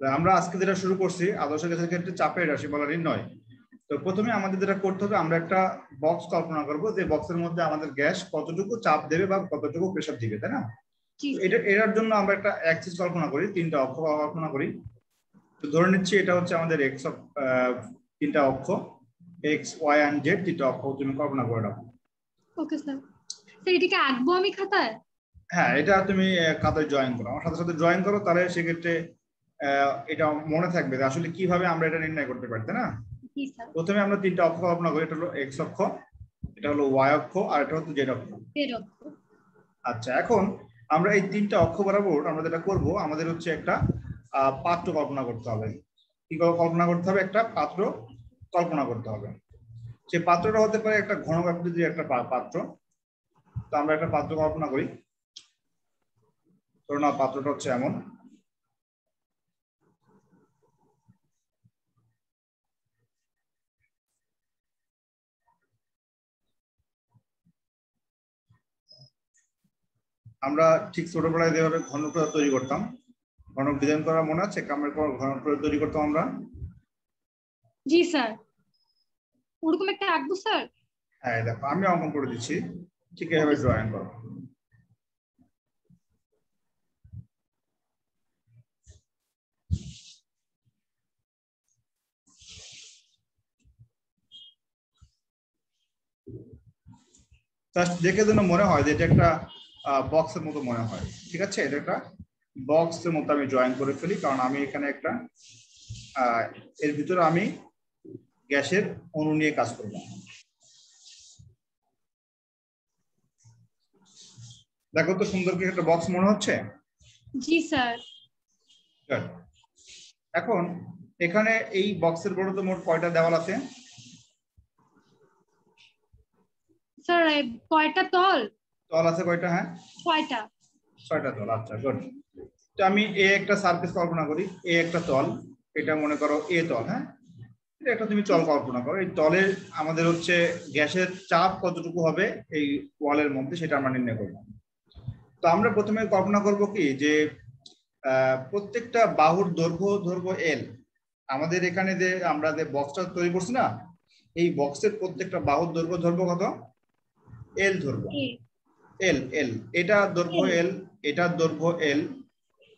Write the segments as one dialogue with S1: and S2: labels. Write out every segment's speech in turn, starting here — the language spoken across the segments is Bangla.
S1: আমরা আজকে যেটা শুরু করছি আদর্শ গ্যাসের ক্ষেত্রে চাপের রাশিমালা নির্ণয়। তো প্রথমে আমাদের যেটা করতে হবে, আমরা একটা বক্স কল্পনা করব যে বক্সের মধ্যে আমাদের গ্যাস কতটুকু চাপ দেবে বা কতটুকু প্রেসার দিবে, তাই না? এটার জন্য আমরা একটা অ্যাক্সিস কল্পনা করি, তিনটা অক্ষ কল্পনা করি। তো ধরে নিচ্ছি এটা হচ্ছে আমাদের এক্স তিনটা অক্ষ, এক্স ওয়াই এন্ড জেড তিনটা অক্ষ তুমি কল্পনা করে রাখো।
S2: Okay sir. তো এটাকে আঁকবো আমি খাতায়?
S1: হ্যাঁ, এটা তুমি খাতায় ড্রয়িং করো, আমার সাথে সাথে ড্রয়িং করো, তাহলে সেক্ষেত্রে এটা মনে থাকবে যে আসলে কিভাবে আমরা এটা নির্ণয় করতে পারি, তাই না? প্রথমে আমরা তিনটা অক্ষ কল্পনা করি, এটা হলো এক্স অক্ষ, এটা হলো ওয়াই অক্ষ, আর এটা হচ্ছে জেড অক্ষ। আচ্ছা, এখন আমরা এই তিনটা অক্ষ বরাবর আমরা যেটা করব, আমাদের হচ্ছে একটা পাত্র কল্পনা করতে হবে। কি কল্পনা করতে হবে? একটা পাত্র কল্পনা করতে হবে। সেই পাত্রটা হতে পারে একটা ঘনক আকৃতির একটা পাত্র। তো আমরা একটা পাত্র কল্পনা করি, ধরুন পাত্রটা হচ্ছে এমন। আমরা ঠিক ছোটবেলায় যেভাবে ঘনক তৈরি করতাম, ঘনক ডিজাইন করা মনে আছে? কামের ঘনক তৈরি করতাম আমরা।
S2: জি স্যার। ওরকম একটা আঁকবো স্যার?
S1: হ্যাঁ, দেখো আমি অঙ্কন করে দিচ্ছি, ঠিক এভাবে ড্রয়িং করো। জাস্ট দেখে যেন মনে হয় যে এটা একটা বক্সের মতো মনে হয়, ঠিক আছে? এটা একটা বক্সের মতো আমি ড্রয়িং করে ফেলি, কারণ আমি এখানে একটা এর ভিতরে আমি গ্যাসের অণু নিয়ে কাজ করব। দেখো তো সুন্দর কি একটা বক্স মনে হচ্ছে?
S2: জি স্যার।
S1: এখন এখানে এই বক্সের বড় মোট কয়টা দেওয়াল আছে?
S2: স্যার কয়টা তল?
S1: তল আছে কয়টা? হ্যাঁ, ছয়টা তল। আচ্ছা, গুড। তো আমি এ একটা সারফেস কল্পনা করি, এ একটা তল, এটা মনে করো এ তল। হ্যাঁ, এটা একটা তুমি তল কল্পনা করো। এই তলে আমাদের হচ্ছে গ্যাসের চাপ কতটুকু হবে এই ওয়ালের মধ্যে, সেটা আমরা নির্ণয় করব। তো আমরা প্রথমে কল্পনা করব কি যে প্রত্যেকটা বাহুর দৈর্ঘ্য এল। আমাদের এখানে যে আমরা যে বক্সটা তৈরি করছি না, এই বক্সের প্রত্যেকটা বাহুর দৈর্ঘ্য ধরবো কত? এল ধরবো। এল এল এটা দৈর্ঘ্য এল, এটার দৈর্ঘ্য এল,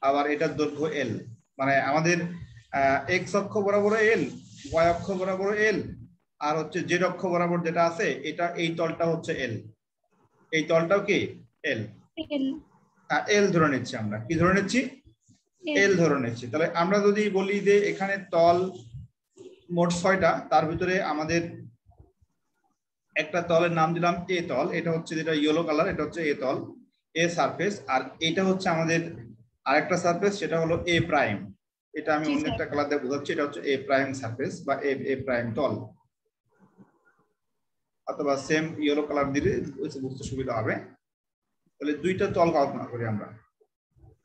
S1: আবার এটার দৈর্ঘ্য এল। মানে আমাদের এক্স অক্ষ বরাবর এল, ওয়াই অক্ষ বরাবর এল, আর হচ্ছে জেড অক্ষ বরাবর যেটা আছে এটা, এই তলটা হচ্ছে এল, এই তলটাও কি এল। এল ধরে নিচ্ছি আমরা। কি ধরে নিচ্ছি? এল ধরে নিচ্ছি। তাহলে আমরা যদি বলি যে এখানে তল মোট 6টা, তার ভিতরে আমাদের একটা তলের নাম দিলাম এ তল, এটা হচ্ছে যেটা ইয়েলো কালার, এটা হচ্ছে এ তল, এ সারফেস। আর এটা হচ্ছে আমাদের আরেকটা সারফেস, সেটা হলো এ প্রাইম। এটা আমি অন্য একটা কালার দিয়ে বোঝাচ্ছি, এটা হচ্ছে এ প্রাইম সারফেস বা এ প্রাইম তল, অথবা সেম ইয়েলো কালার দিলে বুঝতে সুবিধা হবে। তাহলে দুইটা তল কল্পনা করি আমরা।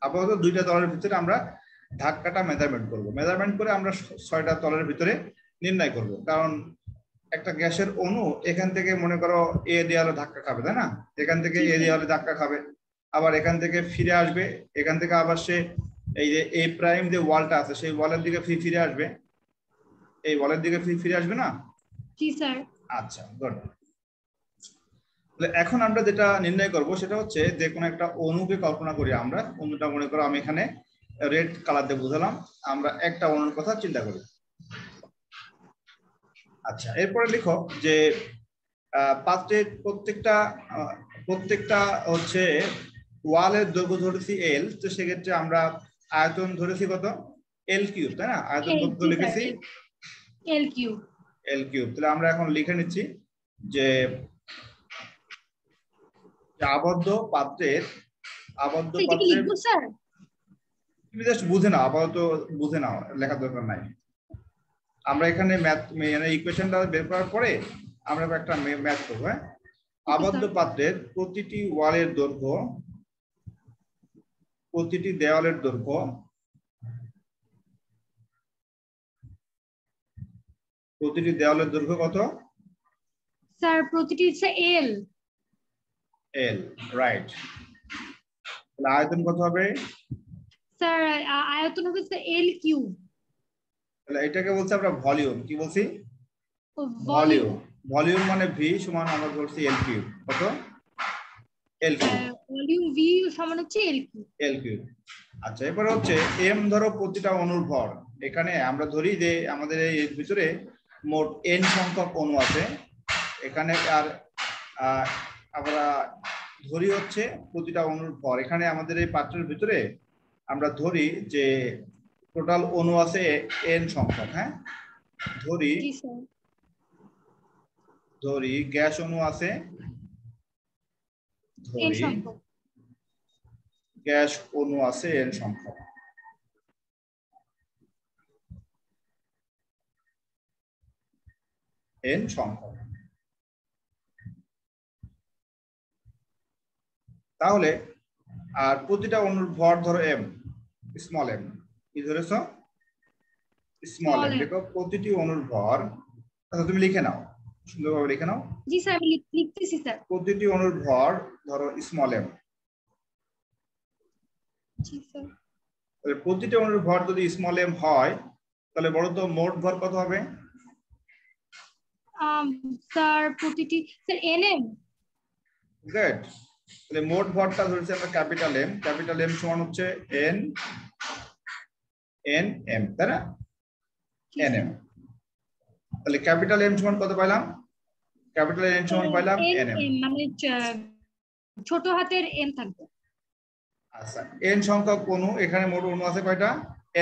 S1: আপাতত দুইটা তলের ভিতরে আমরা ধাক্কাটা মেজারমেন্ট করব। মেজারমেন্ট করে আমরা 6টা তলের ভিতরে নির্ণয় করব, কারণ একটা গ্যাসের অণু এখান থেকে মনে করো এ দেয়ালে ধাক্কা খাবে, তাই না? এখান থেকে এ দেয়ালে ধাক্কা খাবে, আবার এখান থেকে ফিরে আসবে, এখান থেকে আবার সে এই যে এ প্রাইম যে ওয়ালটা আছে সেই ওয়ালের দিকে ফিরে আসবে, এই ওয়ালের দিকে ফিরে আসবে না?
S2: জি স্যার।
S1: আচ্ছা, গুড। এখন আমরা যেটা নির্ণয় করব সেটা হচ্ছে যে কোনো একটা অণুকে কল্পনা করি আমরা। অণুটা মনে করো আমি এখানে রেড কালার দিয়ে বুঝালাম, আমরা একটা অণুর কথা চিন্তা করি। আচ্ছা, এরপরে লিখো যে পাত্রের প্রত্যেকটা হচ্ছে ওয়ালের দৈর্ঘ্য ধরেছি এল, তো সেক্ষেত্রে আমরা আয়তন ধরেছি কত? এল কিউব, তাই না? আয়তন কত লিখেছি?
S2: এল কিউব।
S1: এল কিউব। তাহলে আমরা এখন লিখে নিচ্ছি যে আবদ্ধ পাত্রের তুমি জাস্ট বুঝে নাও, আপাতত বুঝে নাও, লেখার দরকার নাই। আমরা এখানে ম্যাথ মানে ইকুয়েশনটা বের করার পরে আমরা একটা ম্যাথ করবো। হ্যাঁ, আবদ্ধ পাত্রের প্রতিটি ওয়ালের দৈর্ঘ্য, প্রতিটি দেওয়ালের দৈর্ঘ্য, প্রতিটি দেওয়ালের দৈর্ঘ্য কত?
S2: স্যার প্রতিটি হচ্ছে এল।
S1: এল, রাইট। তাহলে আয়তন কত হবে?
S2: স্যার আয়তন হবে স্যার এল কিউব।
S1: তাহলে এটাকে বলছি আমরা ভলিউম। কি বলছি?
S2: ভলিউম।
S1: ভলিউম মানে ভি সমান আমরা বলছি এল কিউব। কত? এল কিউব।
S2: ভলিউম ভি সমান হচ্ছে এল কিউব।
S1: এল কিউব। আচ্ছা, এবারে হচ্ছে এম ধরো প্রতিটা অণুর ভর। এখানে আমরা ধরি যে আমাদের এর ভিতরে মোট এন সংখ্যক অণু আছে এখানে, আর আমরা ধরি হচ্ছে প্রতিটা অণুর ভর। এখানে আমাদের এই পাত্রের ভিতরে আমরা ধরি যে টোটাল অণু আছে এন সংখ্যক। হ্যাঁ, ধরি গ্যাস অণু আছে, ধরি গ্যাস অণু আছে এন সংখ্যক। এন সংখ্যক। তাহলে আর প্রতিটা অণুর ভর ধরো এম, স্মল এম। কি ধরেছো? Small M. দেখো প্রতিটি অণুর ভর, আচ্ছা তুমি লিখে নাও, সুন্দরভাবে লিখে নাও।
S2: জি স্যার, আমি লিখতেছি স্যার।
S1: প্রতিটি অণুর ভর ধরো স্মল এম।
S2: জি স্যার।
S1: তাহলে প্রতিটি অণুর ভর যদি স্মল এম হয় তাহলে বলো তো মোট ভর কত হবে?
S2: স্যার প্রতিটি স্যার এন এম।
S1: গুড। তাহলে মোট ভরটা ধরেছি আমরা ক্যাপিটাল এম। ক্যাপিটাল এম সমান হচ্ছে এন এন এম, তাই না? N M. তাহলে ক্যাপিটাল এম সমান কত পাইলাম? ক্যাপিটাল এম সমান পাইলাম এন এম।
S2: মানে ছোট হাতের এম থাকবে।
S1: আচ্ছা, এন সংখ্যক অণু, এখানে মোট অণু আছে কয়টা?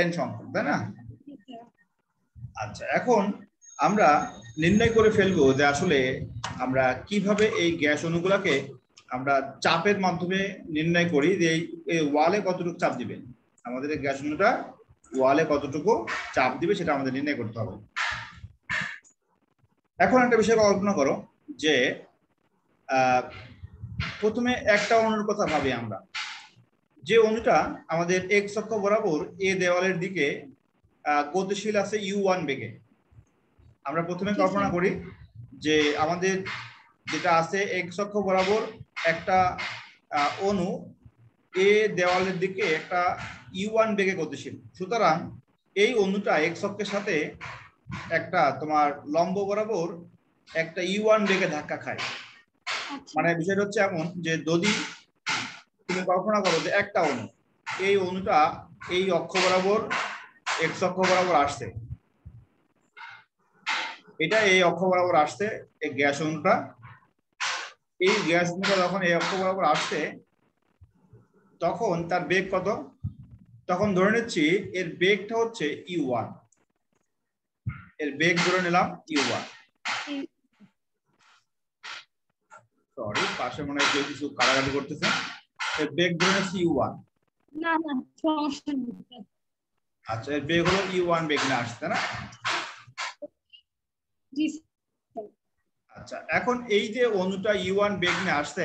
S1: এন সংখ্যক, তাই না? আচ্ছা, এখন আমরা নির্ণয় করে ফেলবো যে আসলে আমরা কিভাবে এই গ্যাস অণুগুলোকে আমরা চাপের মাধ্যমে নির্ণয় করি যে এই ওয়ালে কতটুকু চাপ দিবে। আমাদের এই গ্যাস অণুটা ওয়ালে কতটুকু চাপ দিবে সেটা আমাদের নির্ণয় করতে হবে। এখন একটা বিষয় কল্পনা করো যে প্রথমে একটা অণুর কথা ভাবি আমরা, যে অণুটা আমাদের এক্স অক্ষ বরাবর এ দেওয়ালের দিকে গতিশীল আছে u1 বেগে। আমরা প্রথমে কল্পনা করি যে আমাদের যেটা আছে এক্স অক্ষ বরাবর একটা অণু এ দেওয়ালের দিকে একটা u1 বেগে গতিশীল। সুতরাং এই অণুটা এক্স অক্ষের সাথে একটা তোমার লম্ব বরাবর একটা u1 বেগে ধাক্কা খায়। মানে বিষয়টা হচ্ছে এমন যে যদি তুমি কল্পনা করো যে একটা অণু, এই অণুটা এই অক্ষ বরাবর এক্স অক্ষ বরাবর আসছে, এটা এই অক্ষ বরাবর আসছে এই গ্যাস অণুটা। এই গ্যাস অণুটা যখন এই অক্ষ বরাবর আসছে তখন তার বেগ কত? তখন ধরে নিচ্ছি এর বেগটা হচ্ছে u1। এর বেগ ধরে নিলাম u1। সরি, পাশে মনে হয় কেউ কিছু কাটাকাটি করতেছে। এর বেগ ধরে নিচ্ছি u1।
S2: না না, সমস্যা নেই।
S1: আচ্ছা, এর বেগ হলো u1 বেগ না আসছে না?
S2: জি।
S1: আচ্ছা, এখন এই যে অণুটা u1 বেগ নিয়ে আসছে,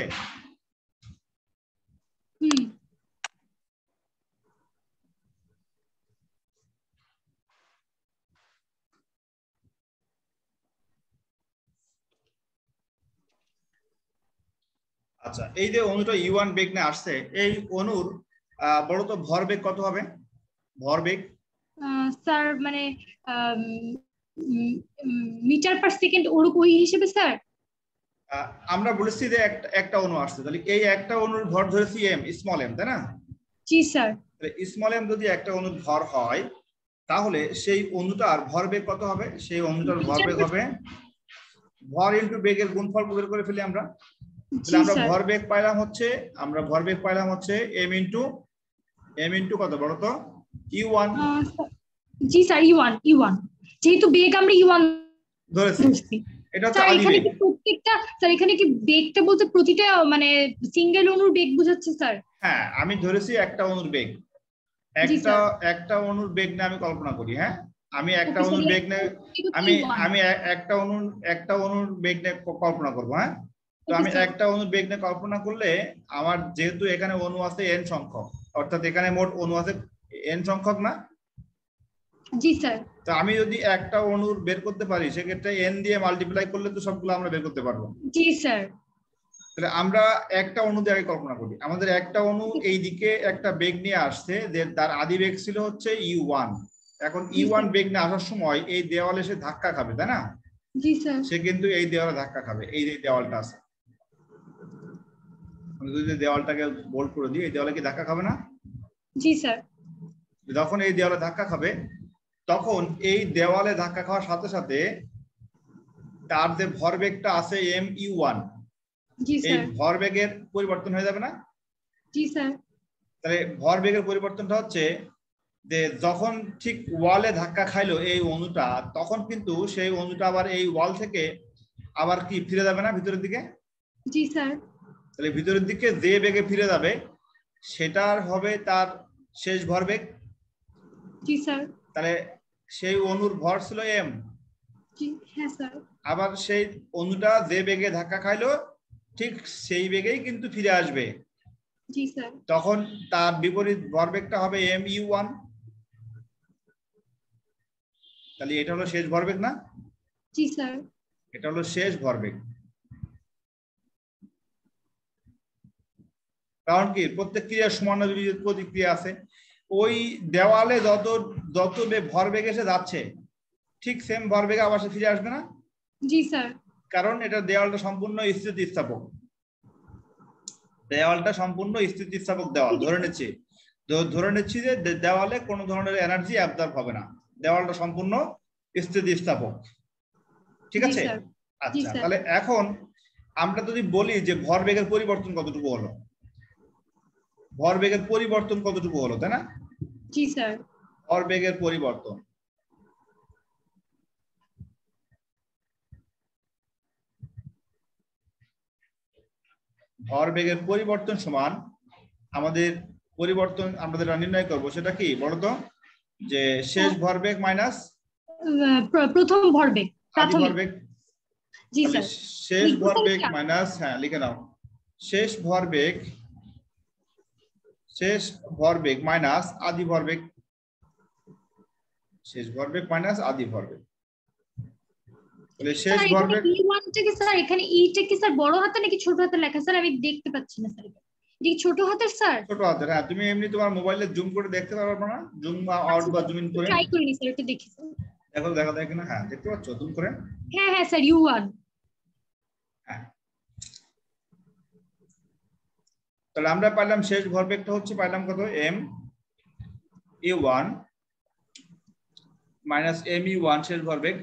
S1: আচ্ছা এই যে অণুটা u1 বেগ নিয়ে আসছে, এই অণুর বলতো ভরবেগ কত হবে? ভরবেগ
S2: স্যার মানে মিটার পার সেকেন্ড ওই হিসেবে স্যার।
S1: আমরা বলেছি যে একটা অণু আসছে, তাহলে এই একটা অণুর ভর ধরেছি m, স্মল m, তাই না?
S2: জি স্যার।
S1: স্মল m যদি একটা অণুর ভর হয় তাহলে সেই অণুটার ভরবেগ কত হবে? সেই অণুটার ভরবেগ হবে ভর ইনটু বেগের গুণফল বের করে ফেলি আমরা। তাহলে আমরা ভরবেগ পাইলাম হচ্ছে m ইনটু কত বলো তো? u1।
S2: জি স্যার, u1 যেহেতু বেগ আমরা u1 ধরেছি। এটা হচ্ছে আদি বেগ। এখানে কি প্রত্যেকটা স্যার, এখানে কি বেগটা বলতে প্রতিটা মানে সিঙ্গেল অণুর বেগ বোঝাচ্ছে স্যার?
S1: হ্যাঁ, আমি ধরেছি একটা অণুর বেগ। একটা অণুর বেগ নিয়ে আমি কল্পনা করি। হ্যাঁ, আমি একটা অণুর বেগ নিয়ে আমি একটা অণুর বেগ নিয়ে কল্পনা করব। হ্যাঁ, তো আমি একটা অণুর বেগ নিয়ে কল্পনা করলে আমার যেহেতু এখানে অণু আছে n সংখ্যক, অর্থাৎ এখানে মোট অণু আছে n সংখ্যক না?
S2: জি স্যার।
S1: তো আমি যদি একটা অণুর বের করতে পারি সেক্ষেত্রে n দিয়ে মাল্টিপ্লাই করলে তো সবগুলো আমরা বের করতে পারবো।
S2: জি স্যার।
S1: তাহলে আমরা একটা অণু দিয়ে আগে কল্পনা করি, আমাদের একটা অণু এই দিকে একটা বেগ নিয়ে আসছে, যে তার আদি বেগ ছিল হচ্ছে u1। এখন u1 বেগ নিয়ে আসার সময় এই দেওয়ালে সে ধাক্কা খাবে, তাই না?
S2: জি স্যার।
S1: সে কিন্তু এই দেওয়ালে ধাক্কা খাবে, এই যে দেওয়ালটা আছে, যদি দেওয়ালটাকে বোল্ড করে দিই, এই দেওয়ালে কি ধাক্কা খাবে না?
S2: জি স্যার।
S1: যখন এই দেওয়ালে ধাক্কা খাবে, তখন এই দেওয়ালে ধাক্কা খাওয়ার সাথে সাথে তার যে ভরবেগটা আছে mu1, এই ভরবেগের পরিবর্তন হয়ে যাবে না?
S2: জি স্যার।
S1: তাহলে ভরবেগের পরিবর্তনটা হচ্ছে যে যখন ঠিক ওয়ালে ধাক্কা খাইলো এই অণুটা, তখন কিন্তু সেই অণুটা আবার এই ওয়াল থেকে আবার কি ফিরে যাবে না ভিতরের দিকে?
S2: জি স্যার।
S1: তাহলে ভিতরের দিকে যে বেগে ফিরে যাবে সেটার হবে তার শেষ ভরবেগ।
S2: জি স্যার।
S1: তাহলে সেই অণুর ভর ছিল m।
S2: জি হ্যাঁ স্যার।
S1: আবার সেই অণুটা যে বেগে ধাক্কা খাইলো ঠিক সেই বেগেই কিন্তু ফিরে আসবে।
S2: জি স্যার।
S1: তখন তার বিপরীত ভরবেগটা হবে mu1। তাহলে এটা হলো শেষ ভরবেগ না?
S2: জি স্যার।
S1: এটা হলো শেষ ভরবেগ। কারণ কি প্রত্যেক ক্রিয়ার সমানুপাতিক প্রতিক্রিয়া আছে, ওই দেওয়ালে যত ভরবেগ এসে যাচ্ছে ঠিক সেম ভরবেগে আবার সে ফিরে আসবে না?
S2: জি স্যার।
S1: কারণ এটা দেওয়ালটা সম্পূর্ণ স্থিতিস্থাপক, দেওয়ালটা সম্পূর্ণ স্থিতিস্থাপক দেওয়াল। ধরে নিচ্ছি যে দেওয়ালে কোনো ধরনের এনার্জি অ্যাবজর্ব হবে না, দেওয়ালটা সম্পূর্ণ স্থিতিস্থাপক, ঠিক আছে? আচ্ছা, তাহলে এখন আমরা যদি বলি যে ভরবেগের পরিবর্তন কতটুকু হলো, ভরবেগের পরিবর্তন কতটুকু হলো, তাই না?
S2: জি স্যার।
S1: ভরবেগের পরিবর্তন ভরবেগের পরিবর্তন সমান আমাদের পরিবর্তন আমরা যেটা নির্ণয় করব সেটা কি বলতো, যে শেষ ভরবেগ মাইনাস
S2: প্রথম ভরবেগ,
S1: আদি ভরবেগ।
S2: জি স্যার।
S1: শেষ ভরবেগ মাইনাস, হ্যাঁ লিখে নাও, শেষ ভরবেগ মাইনাস আদি ভরবেগ, শেষ ভরবেগ মাইনাস আদি ভরবেগ। তাহলে শেষ ভরবেগ
S2: e1 থেকে স্যার, এখানে e-টা কি স্যার বড় হাতে নাকি ছোট হাতে লেখা স্যার? আমি দেখতে পাচ্ছি না স্যার। এটা কি ছোট হাতের স্যার?
S1: ছোট হাতের, হ্যাঁ। তুমি এমনি তোমার মোবাইলে জুম করে দেখতে পারবে না? জুম আউট বা জুম ইন করে
S2: ট্রাই করিনি স্যার, একটু দেখি স্যার।
S1: দেখো দেখো না, হ্যাঁ দেখতে পাচ্ছ জুম করে?
S2: হ্যাঁ হ্যাঁ স্যার, u1।
S1: হ্যাঁ, তাহলে আমরা পাইলাম শেষ ভরবেগটা হচ্ছে পাইলাম কত, mu1 মাইনাস mu1 শেষ ভরবেগ।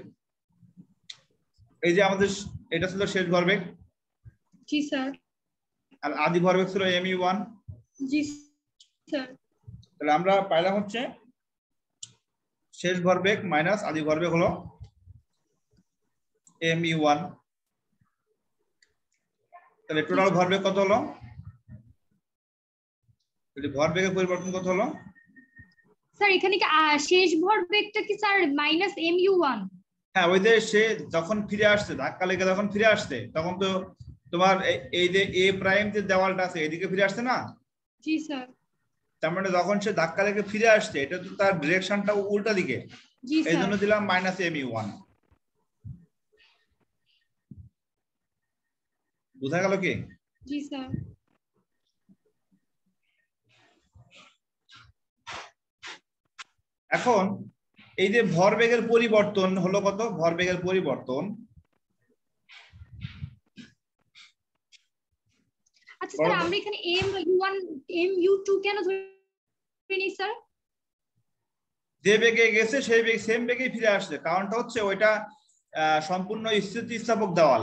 S1: এই যে আমাদের এটা ছিল শেষ ভরবেগ।
S2: জি স্যার।
S1: আর আদি ভরবেগ ছিল mu1।
S2: জি স্যার।
S1: তাহলে আমরা পাইলাম হচ্ছে শেষ ভরবেগ মাইনাস আদি ভরবেগ হলো mu1। তাহলে টোটাল ভরবেগ কত হলো? ভরবেগের পরিবর্তন কত হলো
S2: স্যার? এখানে কি শেষ ভরবেগটা কি স্যার মাইনাস mu1?
S1: হ্যাঁ, ওই যে সে যখন ফিরে আসছে, ধাক্কা লেগে যখন ফিরে আসছে, তখন তো তোমার এই যে এ প্রাইম যে দেওয়ালটা আছে এদিকে ফিরে আসছে না?
S2: জি স্যার।
S1: তার মানে যখন সে ধাক্কা লেগে ফিরে আসছে, এটা তো তার ডিরেকশনটা উল্টা দিকে, এই জন্য দিলাম মাইনাস mu1। বোঝা গেল কি?
S2: জি স্যার।
S1: এখন এই যে ভরবেগের পরিবর্তন হলো কত, ভরবেগের পরিবর্তন,
S2: আচ্ছা স্যার, আমরা এখানে mu1 mu2 কেন ধরিনি স্যার?
S1: যে বেগে গেছে সেই বেগ সেম বেগেই ফিরে আসছে, কারণটা হচ্ছে ওইটা সম্পূর্ণ স্থিতিস্থাপক দেওয়াল।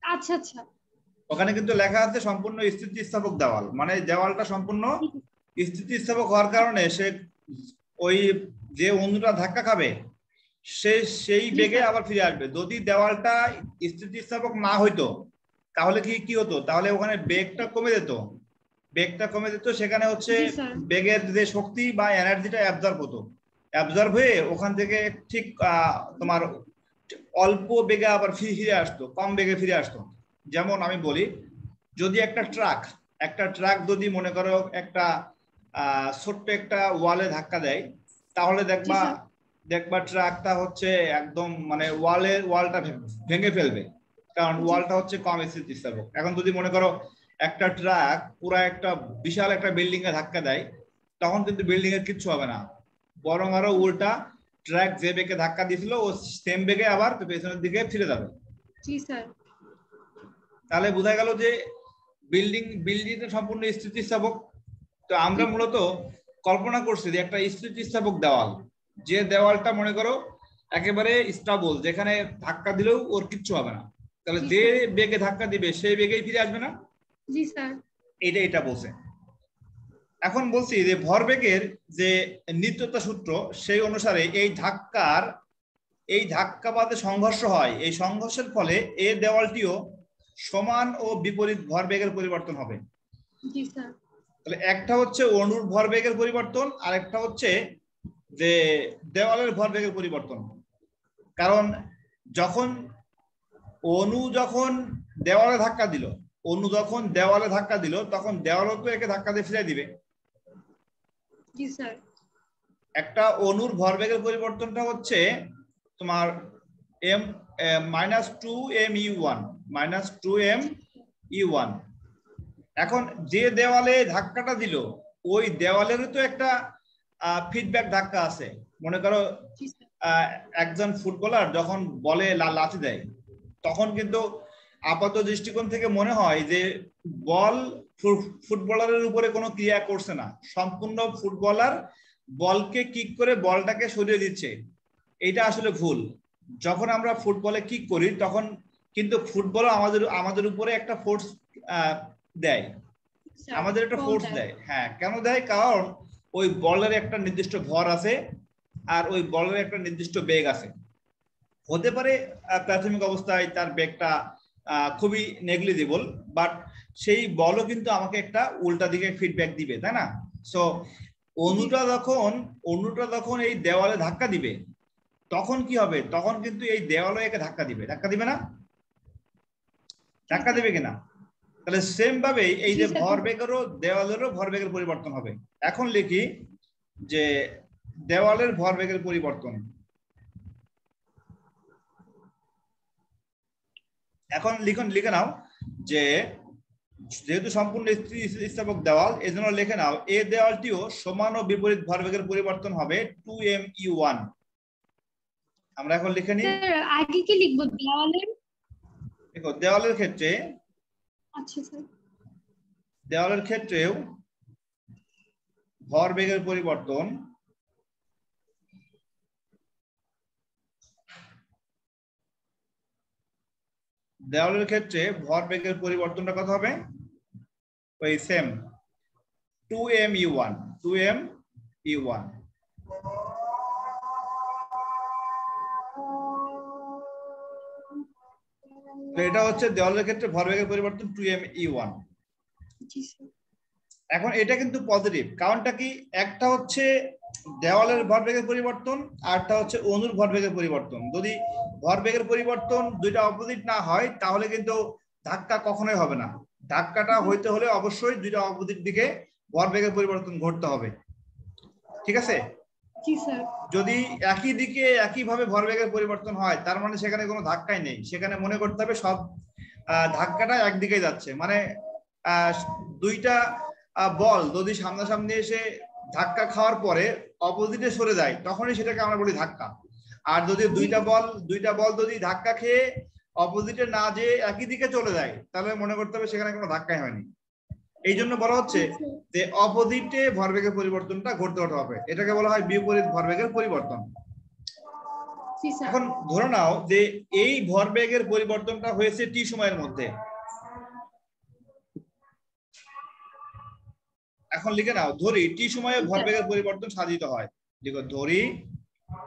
S2: আচ্ছা আচ্ছা।
S1: ওখানে কিন্তু লেখা আছে সম্পূর্ণ স্থিতিস্থাপক দেওয়াল, মানে দেওয়ালটা সম্পূর্ণ স্থিতিস্থাপক হওয়ার কারণে সে ওই যে অণুটা ধাক্কা খাবে সে সেই বেগে আবার ফিরে আসবে। যদি দেওয়ালটা স্থিতিস্থাপক না হইতো তাহলে কি হতো, তাহলে ওখানে বেগটা কমে যেত, সেখানে হচ্ছে বেগের যে শক্তি বা এনার্জিটা অ্যাবজর্ব হতো, অ্যাবজর্ব হয়ে ওখান থেকে ঠিক তোমার অল্প বেগে আবার ফিরে আসতো, কম বেগে ফিরে আসতো। যেমন আমি বলি, যদি একটা ট্রাক যদি মনে করো একটা ছোট্ট একটা ওয়ালে ধাক্কা দেয়, তাহলে দেখবা ট্রাকটা হচ্ছে একদম মানে ওয়ালটা ভেঙে ফেলবে। কারণ ওয়ালটা হচ্ছে কম স্থিতিস্থাপক। এখন যদি মনে করো একটা ট্রাক পুরো একটা বিশাল একটা বিল্ডিং এ ধাক্কা দেয়, তখন কিন্তু বিল্ডিং এর কিচ্ছু হবে না, বরং আরো উল্টা ট্রাক যে বেগে ধাক্কা দিয়েছিল ও সেম বেগে আবার পেছনের দিকে ফিরে যাবে।
S2: জি স্যার।
S1: তাহলে বোঝা গেল যে বিল্ডিং সম্পূর্ণ স্থিতিস্থাপক। তো আমরা মূলত কল্পনা করছি যে একটা স্থিতিস্থাপক দেওয়াল, যে দেওয়ালটা মনে করো একেবারে স্টেবল, যেখানে ধাক্কা দিলেও ওর কিচ্ছু হবে না, তাহলে যে বেগে ধাক্কা দিবে সেই বেগেই ফিরে আসবে না?
S2: জি স্যার।
S1: এটা বলছে। এখন বলছি যে ভরবেগের যে নিত্যতা সূত্র, সেই অনুসারে এই ধাক্কাবাদে সংঘর্ষ হয়, এই সংঘর্ষের ফলে এই দেওয়ালটিও সমান ও বিপরীত ভরবেগের পরিবর্তন হবে।
S2: জি স্যার।
S1: তাহলে একটা হচ্ছে অণুর ভরবেগের পরিবর্তন, আর একটা হচ্ছে যে দেওয়ালের ভরবেগের পরিবর্তন। কারণ যখন অণু যখন দেওয়ালে ধাক্কা দিল, তখন দেওয়ালও তো একে ধাক্কা দিয়ে ফিরে দিবে।
S2: জি স্যার।
S1: একটা অণুর ভরবেগের পরিবর্তনটা হচ্ছে তোমার -2m(u1) এখন যে দেওয়ালে ধাক্কাটা দিল, ওই দেওয়ালেরও তো একটা ফিডব্যাক ধাক্কা আছে। মনে করো একজন ফুটবলার যখন বলে লাথি দেয়, তখন কিন্তু আপাত দৃষ্টিকোণ থেকে মনে হয় যে বল ফুটবলারের উপরে কোনো ক্রিয়া করছে না, সম্পূর্ণ ফুটবলার বলকে কিক করে বলটাকে সরিয়ে দিচ্ছে। এটা আসলে ভুল। যখন আমরা ফুটবলে কিক করি, তখন কিন্তু ফুটবল আমাদের উপরে একটা ফোর্স দেয়, আমাদের একটা ফোর্স দেয়। হ্যাঁ, কেন দেয়? কারণ ওই বলের একটা নির্দিষ্ট ভর আছে, আর ওই বলের একটা নির্দিষ্ট বেগ আছে। হতে পারে প্রাথমিক অবস্থায় তার বেগটা খুবই নেগলিজিবল, বাট সেই বলও কিন্তু আমাকে একটা উল্টা দিকে ফিডব্যাক দিবে, তাই না? সো অণুটা যখন এই দেওয়ালে ধাক্কা দিবে, তখন কি হবে? তখন কিন্তু এই দেওয়ালে একে ধাক্কা দিবে না? ধাক্কা দিবে কিনা? তাহলে সেম ভাবে এই যে ভরবেগেরও দেওয়ালেরও ভরবেগের পরিবর্তন হবে। এখন লিখি যে দেওয়ালের ভরবেগের পরিবর্তন। এখন লিখে নাও যে যেহেতু সম্পূর্ণ স্থিতিস্থাপক দেওয়াল, এজন্য লিখে নাও এই দেওয়ালটিও সমান ও বিপরীত ভরবেগের পরিবর্তন হবে 2m(u1). আমরা এখন লিখে নিই।
S2: আগে কি লিখবো দেওয়ালের?
S1: দেখো দেওয়ালের ক্ষেত্রে,
S2: আচ্ছা স্যার,
S1: দেওয়ালের ক্ষেত্রেও ভরবেগের পরিবর্তন পরিবর্তনটা কত হবে? ওই সেম 2m(u1). তো এটা হচ্ছে দেওয়ালের ক্ষেত্রে ভরবেগের পরিবর্তন 2m(u1). এখন এটা কিন্তু পজিটিভ, কারণটা কি? একটা হচ্ছে দেওয়ালের ভরবেগের পরিবর্তন, আরটা হচ্ছে অণুর ভরবেগের পরিবর্তন। যদি ভরবেগের পরিবর্তন দুইটা অপোজিট না হয়, তাহলে কিন্তু ধাক্কা কখনোই হবে না। ধাক্কাটা হইতে হলে অবশ্যই দুইটা অপোজিট দিকে ভরবেগের পরিবর্তন ঘটতে হবে, ঠিক আছে? যদি একই দিকে একইভাবে ভরবেগের পরিবর্তন হয়, তার মানে সেখানে কোনো ধাক্কাই নেই, সেখানে মনে করতে হবে সব ধাক্কাটা একদিকেই যাচ্ছে। মানে দুইটা বল যদি সামনাসামনি এসে ধাক্কা খাওয়ার পরে অপোজিটে সরে যায়, তখনই সেটাকে আমরা বলি ধাক্কা। আর যদি দুইটা বল যদি ধাক্কা খেয়ে অপোজিটে না যেয়ে একই দিকে চলে যায়, তাহলে মনে করতে হবে সেখানে কোনো ধাক্কাই হয়নি। এই জন্য বলা হচ্ছে যে অপোজিটে ভরবেগের পরিবর্তনটা ঘটতে হবে, এটাকে বলা হয় বিপরীত ভরবেগের পরিবর্তন। এখন ধরে নাও যে এই ভরবেগের পরিবর্তনটা হয়েছে টি সময়ের মধ্যে। এখন লিখে নাও, ধরি টি সময়ে ভরবেগের পরিবর্তন সাধিত হয়। লিখো, ধরি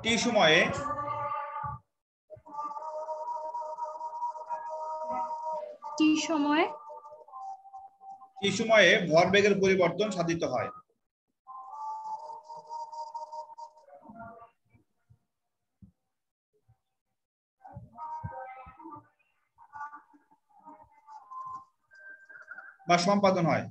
S1: টি সময়ে ভরবেগের পরিবর্তন সাধিত হয়। বা সম্পাদন হয়।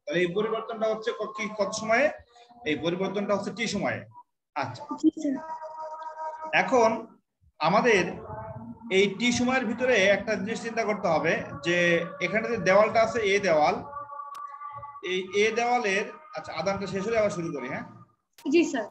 S1: তাহলে এই পরিবর্তনটা হচ্ছে কত সময়ে? এই পরিবর্তনটা হচ্ছে টি সময়ে। আচ্ছা, এখন আমাদের এই টি সময়ের ভিতরে একটা জিনিস চিন্তা করতে হবে যে এখানে যে দেওয়ালটা আছে এ দেওয়াল, এই এ দেওয়ালের, আচ্ছা আদানটা শেষ হলে আবার শুরু করি। হ্যাঁ
S2: জি স্যার।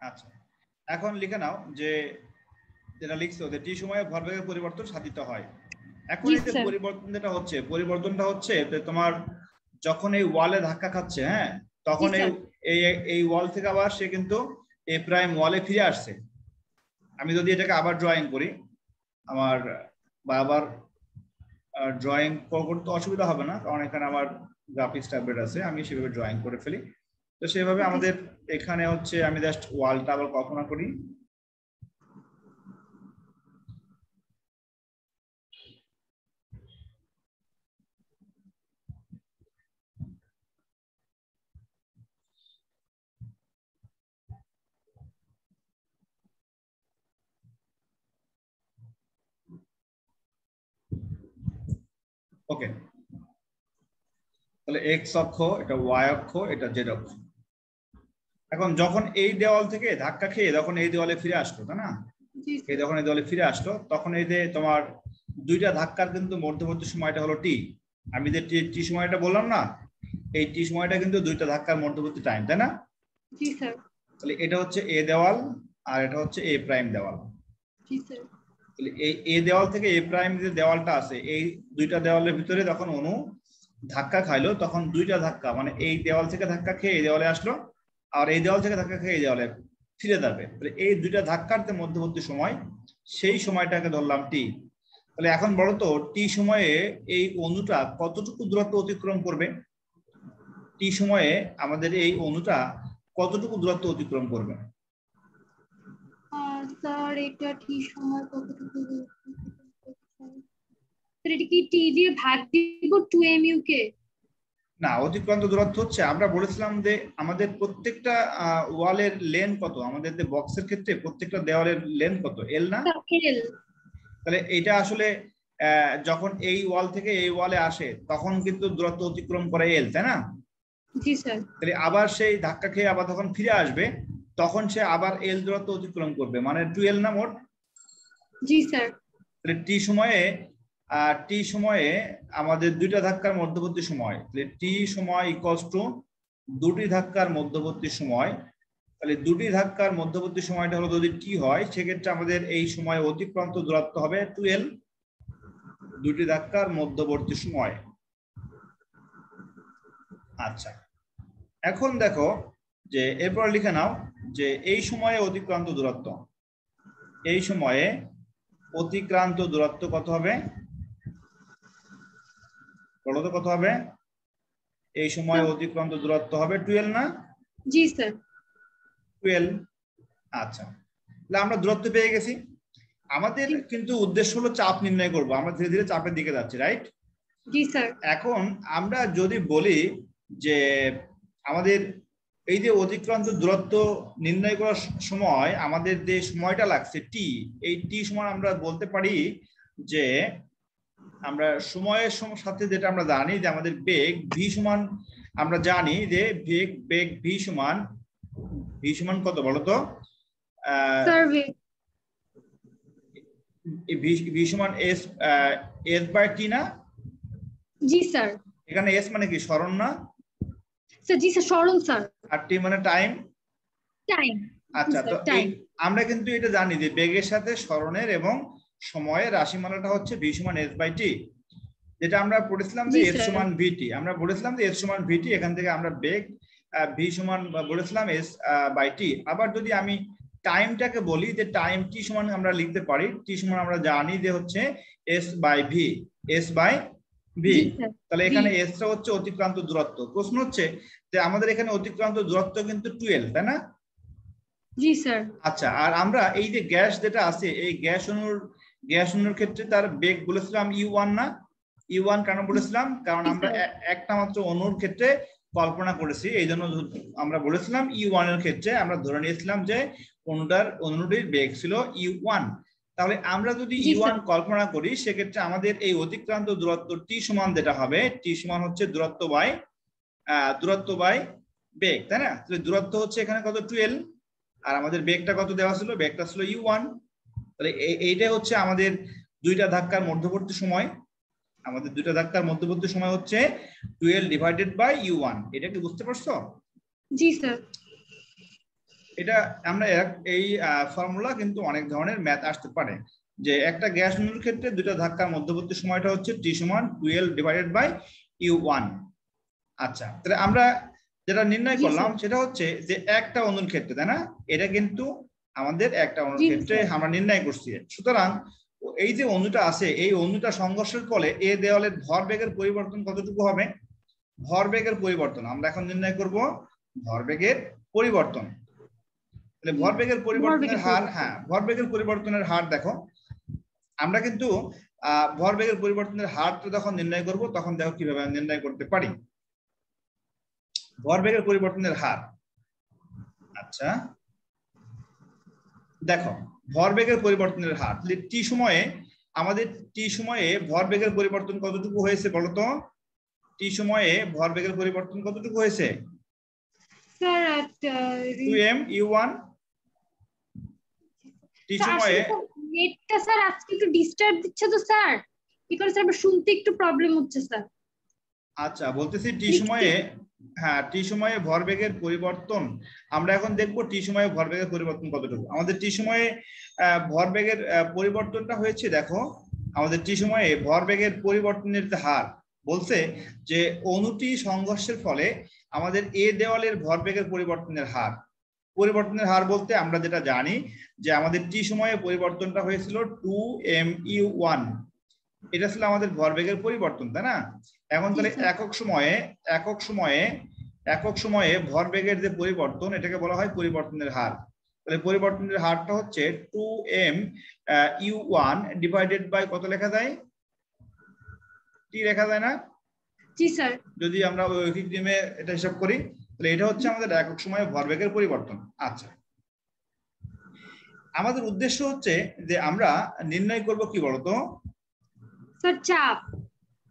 S1: আচ্ছা, এখন লিখে নাও যে যেটা লিখছো যে টি সময়ে ভরবেগের পরিবর্তন সাধিত হয়। এখন এই যে পরিবর্তন যেটা হচ্ছে, পরিবর্তনটা হচ্ছে তোমার যখন এই ওয়ালে ধাক্কা খাচ্ছে, হ্যাঁ, তখন এই ওয়াল থেকে আবার সে কিন্তু এ প্রাইম ওয়ালে ফিরে আসছে। আমি যদি এটাকে আবার ড্রয়িং করি, আমার আবার ড্রয়িং করতে অসুবিধা হবে না, কারণ এখানে আমার গ্রাফিক্স ট্যাবলেট আছে, আমি সেভাবে ড্রয়িং করে ফেলি। তো সেভাবে আমাদের এখানে হচ্ছে আমি জাস্ট ওয়ালটা আবার কল্পনা করি। ওকে, তাহলে এক্স অক্ষ, এটা ওয়াই অক্ষ, এটা জেড অক্ষ। এখন যখন এই দেওয়াল থেকে ধাক্কা খেয়ে যখন এই দেওয়ালে ফিরে আসলো, তাই না, এই যখন এই দেওয়ালে ফিরে আসলো, তখন এই যে তোমার দুইটা ধাক্কার কিন্তু মধ্যবর্তী সময়টা হলো টি। আমি যে টি সময়টা বললাম না, এই টি সময়টা কিন্তু দুইটা ধাক্কার মধ্যবর্তী টাইম, তাই না?
S2: জি স্যার।
S1: তাহলে এটা হচ্ছে এ দেওয়াল আর এটা হচ্ছে এ প্রাইম দেওয়াল।
S2: জি স্যার।
S1: তাহলে এই এ দেওয়াল থেকে এ প্রাইম যে দেওয়ালটা আছে, এই দুইটা দেওয়ালের ভিতরে যখন অণু ধাক্কা খাইলো, তখন দুইটা ধাক্কা, মানে এই দেওয়াল থেকে ধাক্কা খেয়ে এই দেওয়ালে আসলো, আর এই দেওয়াল থেকে ধাক্কা খেয়ে এই দেওয়ালে ফিরে যাবে। তাহলে এই দুইটা ধাক্কার যে মধ্যবর্তী সময়, সেই সময়টাকে ধরলাম টি। তাহলে এখন বলো তো টি সময়ে এই অণুটা কতটুকু দূরত্ব অতিক্রম করবে? টি সময়ে আমাদের এই অণুটা কতটুকু দূরত্ব অতিক্রম করবে?
S2: স্যার এটা টি সময় কতটুকু? স্যার এটা কি টি দিয়ে ভাগ দিব 2mu কে?
S1: না, অতিক্রান্ত দূরত্ব হচ্ছে, আমরা বলেছিলাম যে আমাদের প্রত্যেকটা ওয়ালের লেন কত, আমাদের যে বক্সের ক্ষেত্রে প্রত্যেকটা দেওয়ালের লেন কত? এল না?
S2: এল।
S1: তাহলে এটা আসলে যখন এই ওয়াল থেকে এই ওয়ালে আসে তখন কিন্তু দূরত্ব অতিক্রম করে এল, তাই না?
S2: জি স্যার।
S1: তাহলে আবার সেই ধাক্কা খেয়ে আবার যখন ফিরে আসবে, তখন সে আবার এল দূরত্ব অতিক্রম করবে, মানে 2l না মোট?
S2: জি স্যার।
S1: তাহলে টি সময়ে আমাদের দুইটা ধাক্কার মধ্যবর্তী সময়, তাহলে টি সময় ইকুয়ালস টু দুটি ধাক্কার মধ্যবর্তী সময়। তাহলে দুটি ধাক্কার মধ্যবর্তী সময়টা হলো যদি টি হয়, সেক্ষেত্রে আমাদের এই সময় অতিক্রান্ত দূরত্ব হবে 2l, দুটি ধাক্কার মধ্যবর্তী সময়। আচ্ছা, এখন দেখো যে এরপর লিখে নাও যে এই সময়ে অতিক্রান্ত দূরত্ব, এই সময়ে অতিক্রান্ত দূরত্ব কত হবে? বলো তো কত হবে? এই সময় অতিক্রান্ত দূরত্ব হবে 2l না?
S2: জি স্যার।
S1: 2l। আচ্ছা, তাহলে আমরা দূরত্ব পেয়ে গেছি। আমাদের কিন্তু উদ্দেশ্য হলো চাপ নির্ণয় করব, আমরা ধীরে ধীরে চাপের দিকে যাচ্ছি, রাইট?
S2: জি স্যার।
S1: এখন আমরা যদি বলি যে আমাদের এই যে অতিক্রান্ত দূরত্ব নির্ণয় করার সময় আমাদের যে সময়টা লাগছে টি, এই টি সময় আমরা বলতে পারি যে আমরা সময়ের সাথে যেটা আমরা জানি যে আমাদের বেগ ভি সমান, আমরা জানি যে বেগ ভি সমান কত বলো তো? ভি সমান এস বাই টি না?
S2: জি স্যার।
S1: এখানে এস মানে কি সরণ না
S2: স্যার? জি স্যার সরণ স্যার।
S1: আর টি মানে টাইম।
S2: টাইম।
S1: আচ্ছা, তো আমরা কিন্তু এটা জানি যে বেগের সাথে সরণের এবং সময়ের রাশিমালাটা হচ্ছে v সমান s বাই টি, যেটা আমরা পড়েছিলাম যে s সমান vt। আমরা বলেছিলাম যে s সমান vt, এখান থেকে আমরা বেগ v সমান বলেছিলাম s বাই টি। আবার যদি আমি টাইমটাকে বলি যে টাইম t সমান আমরা লিখতে পারি, t সমান আমরা জানি যে হচ্ছে s by v, s by v। তাহলে এখানে s টা হচ্ছে অতিক্রান্ত দূরত্ব। প্রশ্ন হচ্ছে যে আমাদের এখানে অতিক্রান্ত দূরত্ব কিন্তু 12, তাই না?
S2: জি স্যার। আচ্ছা,
S1: আর আমরা এই যে গ্যাস যেটা আছে, এই গ্যাস অণুর ক্ষেত্রে তার বেগ বলেছিলাম u1 না? u1 কেন বলেছিলাম? কারণ আমরা একটা মাত্র অণুর ক্ষেত্রে কল্পনা করেছি, এই জন্য আমরা বলেছিলাম u1 এর ক্ষেত্রে আমরা ধরে নিয়েছিলাম যে অণুটির বেগ ছিল u1। তাহলে আমরা যদি u1 কল্পনা করি, সেক্ষেত্রে আমাদের এই অতিক্রান্ত দূরত্ব t সমান যেটা হবে, t সমান হচ্ছে দূরত্ব বাই বেগ, তাই না? তাহলে দূরত্ব হচ্ছে এখানে কত 12, আর আমাদের বেগটা কত দেওয়া ছিল? বেগটা ছিল u1। তাহলে এইটাই হচ্ছে আমাদের দুইটা ধাক্কার মধ্যবর্তী সময়। আমাদের দুইটা ধাক্কার মধ্যবর্তী সময় হচ্ছে 12 ডিভাইডেড বাই u1। এটা কি বুঝতে পারছো?
S2: জি স্যার।
S1: এটা আমরা এই ফর্মুলা কিন্তু অনেক ধরনের ম্যাথ আসতে পারে, যে একটা গ্যাস অণুর ক্ষেত্রে দুইটা ধাক্কার মধ্যবর্তী সময়টা হচ্ছে t সমান 12 ডিভাইডেড বাই u1। আচ্ছা, তাহলে আমরা যেটা নির্ণয় করলাম সেটা হচ্ছে যে একটা অণুর ক্ষেত্রে, তাই না? এটা কিন্তু আমাদের একটা অণুর ক্ষেত্রে আমরা নির্ণয় করছি। সুতরাং এই যে অণুটা আছে, এই অণুটা সংঘর্ষের ফলে এই দেওয়ালের ভরবেগের পরিবর্তন কতটুকু হবে? ভরবেগের পরিবর্তন আমরা এখন নির্ণয় করব, ভরবেগের পরিবর্তন। তাহলে ভরবেগের পরিবর্তনের হার, হ্যাঁ ভরবেগের পরিবর্তনের হার দেখো, আমরা কিন্তু ভরবেগের পরিবর্তনের হারটা যখন নির্ণয় করব তখন দেখো কিভাবে নির্ণয় করতে পারি ভরবেগের পরিবর্তনের হার। আচ্ছা দেখো, ভরবেগের পরিবর্তনের হার টি সময়ে, আমাদের টি সময়ে ভরবেগের পরিবর্তন কতটুকু হয়েছে বলতো? টি সময়ে ভরবেগের পরিবর্তন কতটুকু হয়েছে?
S2: Sir
S1: 2m u1। টি সময়ে
S2: নেটটা স্যার আজকে একটু ডিস্টার্ব দিচ্ছে তো স্যার, কি করে স্যার শুনতে একটু প্রবলেম হচ্ছে স্যার।
S1: আচ্ছা বলতেছি টি সময়ে, হ্যাঁ টি সময়ে ভরবেগের পরিবর্তন আমরা এখন দেখব টি সময়ে ভরবেগের পরিবর্তন কতটুকু। আমাদের টি সময়ে ভরবেগের পরিবর্তনটা হয়েছে, দেখো আমাদের টি সময়ে ভরবেগের পরিবর্তনের হার বলছে যে অণুটি সংঘর্ষের ফলে আমাদের এ দেওয়ালের ভরবেগের পরিবর্তনের হার বলতে আমরা যেটা জানি যে আমাদের টি সময়ে পরিবর্তনটা হয়েছিল 2mu1। এটা ছিল আমাদের ভরবেগের পরিবর্তন, তাই না? এখন তাহলে একক সময়ে ভরবেগের যে পরিবর্তন, এটাকে বলা হয় পরিবর্তনের হার। তাহলে পরিবর্তনের হারটা হচ্ছে 2mu1 ডিভাইডেড বাই কত লেখা যায়? টি লেখা যায় না?
S2: জি স্যার।
S1: যদি আমরা ঐকিক নিয়মে এটা হিসাব করি তাহলে এটা হচ্ছে আমাদের একক সময়ে ভরবেগের পরিবর্তন। আচ্ছা, আমাদের উদ্দেশ্য হচ্ছে যে আমরা নির্ণয় করব কি বলতো?
S2: স্যার চাপ।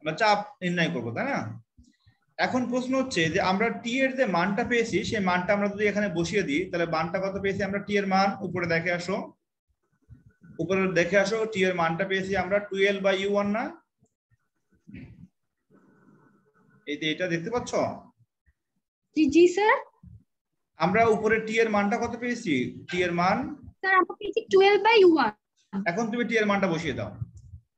S1: আমরা চাপ নির্ণয় করব, তাই না? এখন প্রশ্ন হচ্ছে যে আমরা টি এর যে মানটা পেয়েছি, সেই মানটা আমরা যদি এখানে বসিয়ে দিই তাহলে মানটা কত পেয়েছি আমরা? টি এর মান উপরে দেখে আসো, টি এর মানটা পেয়েছি আমরা 12 বাই u1 না? এই যে এটা দেখতে পাচ্ছ?
S2: জি জি স্যার।
S1: আমরা উপরে টি এর মানটা কত পেয়েছি? টি এর মান
S2: স্যার আমরা পেয়েছি 12 বাই u1।
S1: এখন তুমি টি এর মানটা বসিয়ে দাও।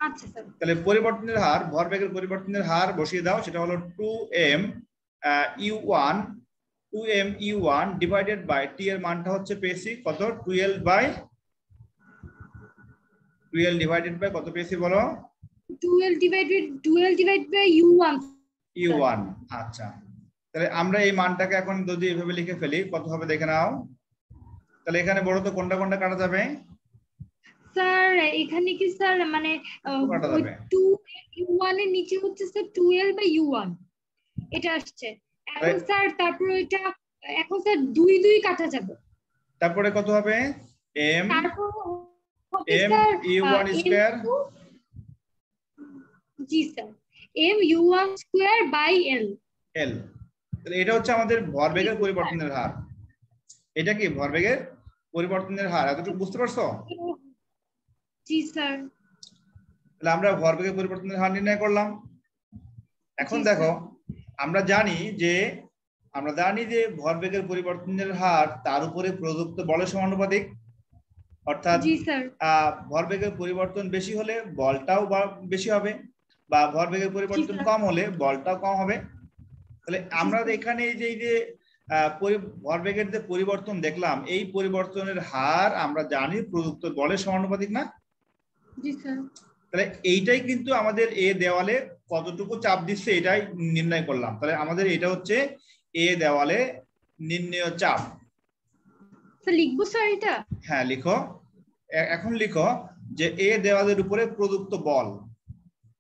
S2: আচ্ছা স্যার।
S1: তাহলে পরিবর্তনের হার, ভরবেগের পরিবর্তনের হার বসিয়ে দাও, সেটা হলো 2mu1 ডিভাইডেড বাই টি এর মানটা হচ্ছে পেয়েছি কত? 12 ডিভাইডেড বাই কত পেয়েছি বলো?
S2: 12 ডিভাইড বাই u1।
S1: আচ্ছা, তাহলে আমরা এই মানটাকে এখন যদি এভাবে লিখে ফেলি কত হবে দেখে নাও। তাহলে এখানে বলো তো কোনটা কোনটা কাটা যাবে?
S2: স্যার এখানে কি স্যার মানে 2u1 এর নিচে হচ্ছে স্যার 12 বাই u1 এটা আসছে। এখন স্যার তারপর এটা এখন স্যার 2 2 কাটা যাবে,
S1: তারপরে কত হবে? m
S2: তারপর
S1: m u1 স্কয়ার।
S2: জি sir, m u1 square by l।
S1: তাহলে এটা হচ্ছে আমাদের ভরবেগের পরিবর্তনের হার। এটা কি ভরবেগের পরিবর্তনের হার? এতটুকু বুঝতে পারছো?
S2: জি স্যার।
S1: তাহলে আমরা ভরবেগের পরিবর্তনের হার নির্ণয় করলাম। এখন দেখো আমরা জানি যে ভরবেগের পরিবর্তনের হার তার উপরে প্রযুক্ত বলের সমানুপাতিক, অর্থাৎ ভরবেগের পরিবর্তন বেশি হলে বলটাও বেশি হবে, বা ভরবেগের পরিবর্তন কম হলে বলটাও কম হবে। তাহলে আমরা এখানে এই যে ভরবেগের যে পরিবর্তন দেখলাম, এই পরিবর্তনের হার আমরা জানি প্রযুক্ত বলের সমানুপাতিক না?
S2: জি স্যার।
S1: তাহলে এইটাই কিন্তু আমাদের এ দেওয়ালে কতটুকু চাপ দিচ্ছে এটাই নির্ণয় করলাম। তাহলে আমাদের এটা হচ্ছে এ দেওয়ালে নির্ণেয় চাপ।
S2: লিখবো স্যার এটা?
S1: হ্যাঁ লিখো, এখন লিখো যে এ দেওয়ালের উপরে প্রযুক্ত বল।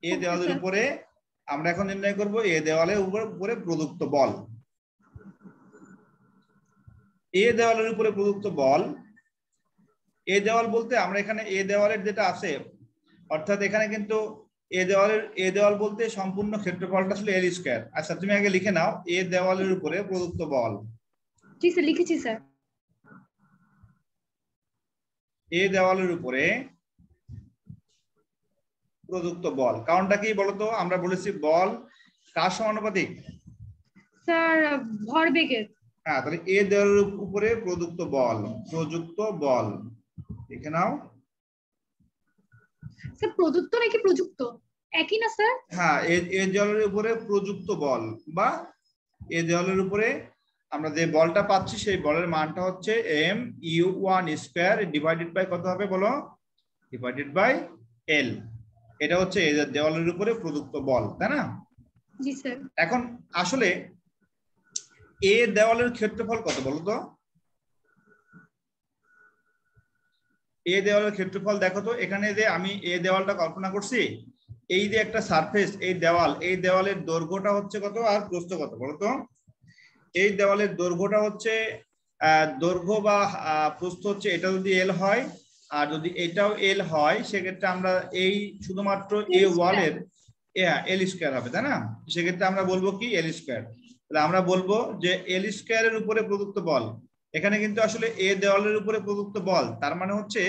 S1: এ দেওয়ালের উপরে আমরা এখন নির্ণয় করব এ দেওয়ালের উপরে প্রযুক্ত বল। এ দেওয়ালের উপরে প্রযুক্ত বল, এ দেওয়াল বলতে আমরা এখানে এ দেওয়ালের যেটা আছে, অর্থাৎ এখানে কিন্তু এ দেওয়াল বলতে সম্পূর্ণ ক্ষেত্রফলটা আসলে এল স্কয়ার। আচ্ছা তুমি আগে লিখে নাও এ দেওয়ালের উপরে প্রযুক্ত বল।
S2: জি স্যার লিখেছি স্যার।
S1: এ দেওয়ালের উপরে প্রযুক্ত বল, কারণটা কি বলতো? আমরা বলেছি বল কার সমানুপাতিক?
S2: স্যার ভরবেগের।
S1: হ্যাঁ, তাহলে এ দেওয়ালের উপরে প্রযুক্ত বল, লিখে নাও।
S2: স্যার প্রযুক্ত নাকি প্রযুক্ত একই না স্যার?
S1: হ্যাঁ, এ দেওয়ালের উপরে প্রযুক্ত বল বা এ দেওয়ালের উপরে আমরা যে বলটা পাচ্ছি সেই বলের মানটা হচ্ছে mu1 স্কয়ার ডিভাইডেড বাই কত হবে বলো? Divided by L। এটা হচ্ছে এ দেওয়ালের উপরে প্রযুক্ত বল, তাই না?
S2: জি স্যার।
S1: এখন আসলে এ দেওয়ালের ক্ষেত্রফল কত বলো তো? এ দেওয়ালের ক্ষেত্রফল দেখো তো, এখানে যে আমি এ দেওয়ালটা কল্পনা করছি, এই যে একটা সারফেস, এই দেওয়ালের দৈর্ঘ্যটা হচ্ছে কত আর প্রস্থ কত বলো তো? এই দেওয়ালের দৈর্ঘ্যটা হচ্ছে দৈর্ঘ্য বা প্রস্থ হচ্ছে, এটা যদি এল হয় আর যদি এটাও এল হয়, সেক্ষেত্রে আমরা এই শুধুমাত্র এ ওয়ালের এল স্কয়ার হবে, তাই না? সেক্ষেত্রে আমরা বলবো কি এল স্কয়ার। তাহলে আমরা বলবো যে এল স্কয়ারের উপরে প্রযুক্ত বল, এখানে কিন্তু আসলে এ দেওয়ালের উপরে প্রযুক্ত বল, তার মানে হচ্ছে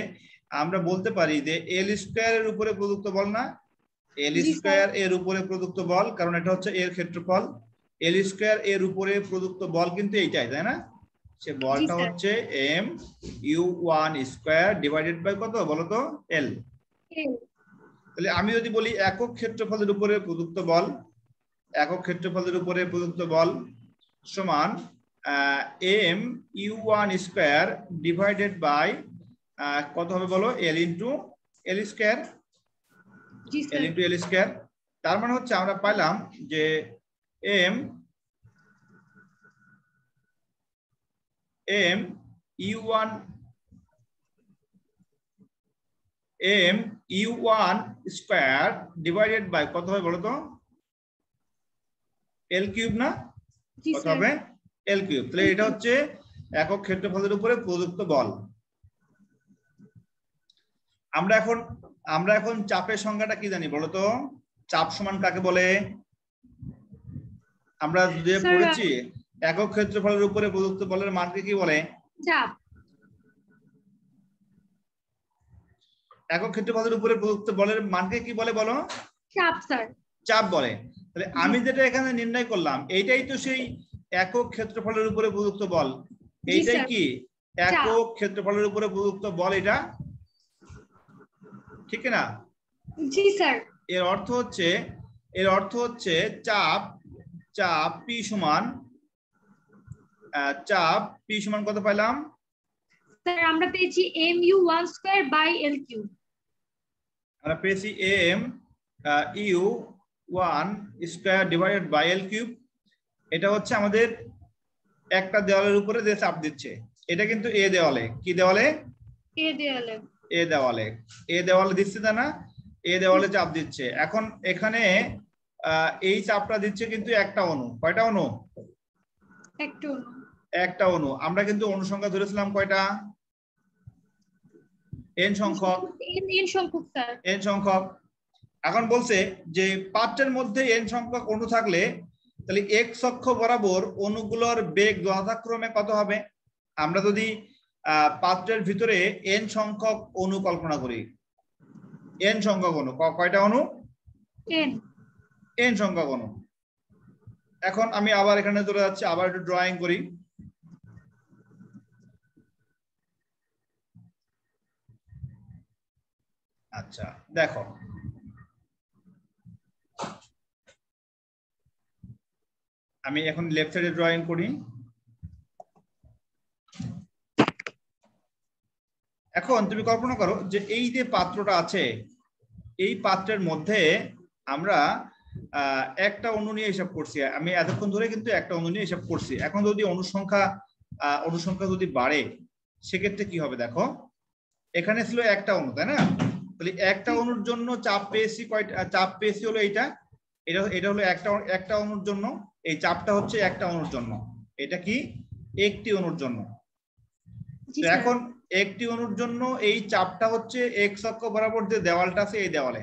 S1: আমরা বলতে পারি যে এল স্কয়ারের উপরে প্রযুক্ত বল না, এল স্কয়ার এর উপরে প্রযুক্ত বল, কারণ এটা হচ্ছে এর ক্ষেত্রফল। এল স্কয়ার এর উপরে প্রযুক্ত বল কিন্তু এইটাই, তাই না? সে বলটা হচ্ছে mu1 স্কয়ার ডিভাইডেড বাই কত বলো তো? L। তাহলে আমি যদি বলি একক ক্ষেত্রফলের উপরে প্রযুক্ত বল, একক ক্ষেত্রফলের উপরে প্রযুক্ত বল সমান mu1 স্কয়ার ডিভাইডেড বাই কত হবে বলো? L into L square. L into L square. তার মানে হচ্ছে আমরা পাইলাম যে mu1 স্কয়ার ডিভাইডেড বাই কত হবে বলো তো? L কিউব না? কত হবে? L cube. তাহলে এটা হচ্ছে একক ক্ষেত্রফলের উপরে প্রযুক্ত বল। আমরা এখন চাপের সংজ্ঞাটা কি জানি বলো তো? চাপ সমান কাকে বলে? আমরা যে পড়েছি একক ক্ষেত্রফলের উপরে প্রযুক্ত বলের মানকে কি বলে?
S2: চাপ।
S1: একক ক্ষেত্রফলের উপরে প্রযুক্ত বলের মানকে কি বলে বলো?
S2: চাপ স্যার। চাপ
S1: বলে। তাহলে আমি যেটা এখানে নির্ণয় করলাম এইটাই তো সেই একক ক্ষেত্রফলের উপরে প্রযুক্ত বল। এইটাই কি একক ক্ষেত্রফলের উপরে প্রযুক্ত বল? এটা ঠিক না?
S2: জি স্যার।
S1: এর অর্থ হচ্ছে চাপ P সমান কত পাইলাম
S2: স্যার? আমরা পেয়েছি mu1 square by L cube.
S1: আমরা পেয়েছি mu1 square divided by L cube. এটা হচ্ছে আমাদের একটা দেওয়ালের উপরে যে চাপ দিচ্ছে, এটা কিন্তু এ দেওয়ালে। কি দেওয়ালে? এ দেওয়ালে দিচ্ছে না? এ দেওয়ালে চাপ দিচ্ছে। এখন এখানে এই চাপটা দিচ্ছে কিন্তু একটা অণু। কয়টা অণু? একটা অণু। আমরা কিন্তু অণু সংখ্যা ধরেছিলাম কয়টা? n সংখ্যক। n সংখ্যক। এখন বলছে যে পাত্রের মধ্যে n সংখ্যক অণু থাকলে তাহলে x অক্ষ বরাবর অণুগুলোর বেগ যথাক্রমে কত হবে? আমরা যদি পাত্রের ভিতরে n সংখ্যক অণু কল্পনা করি, n সংখ্যক অণু, কয়টা অণু? n সংখ্যক অণু। এখন আমি আবার এখানে চলে যাচ্ছি, আবার একটু ড্রয়িং করি। আচ্ছা দেখো, আমি এখন লেফট সাইডে ড্রয়িং করি। এখন তুমি কল্পনা করো যে এই যে পাত্রটা আছে, এই পাত্রের মধ্যে আমরা একটা অণু নিয়ে হিসাব করছি। আমি এতক্ষণ ধরে কিন্তু একটা অণু নিয়ে হিসাব করছি। এখন যদি অনুসংখ্যা যদি বাড়ে সেক্ষেত্রে কি হবে দেখো, এখানে ছিল একটা অণু, তাই না? তাহলে একটা অণুর জন্য চাপ পেয়েছি কয়টা? চাপ পেয়েছি হলো এটা হলো একটা অণুর জন্য। এই চাপটা হচ্ছে একটা অণুর জন্য। এটা কি? একটি অণুর জন্য। এখন একটি অণুর জন্য এই চাপটা হচ্ছে এক্স অক্ষ বরাবর যে দেওয়ালটা আছে, এই দেওয়ালে,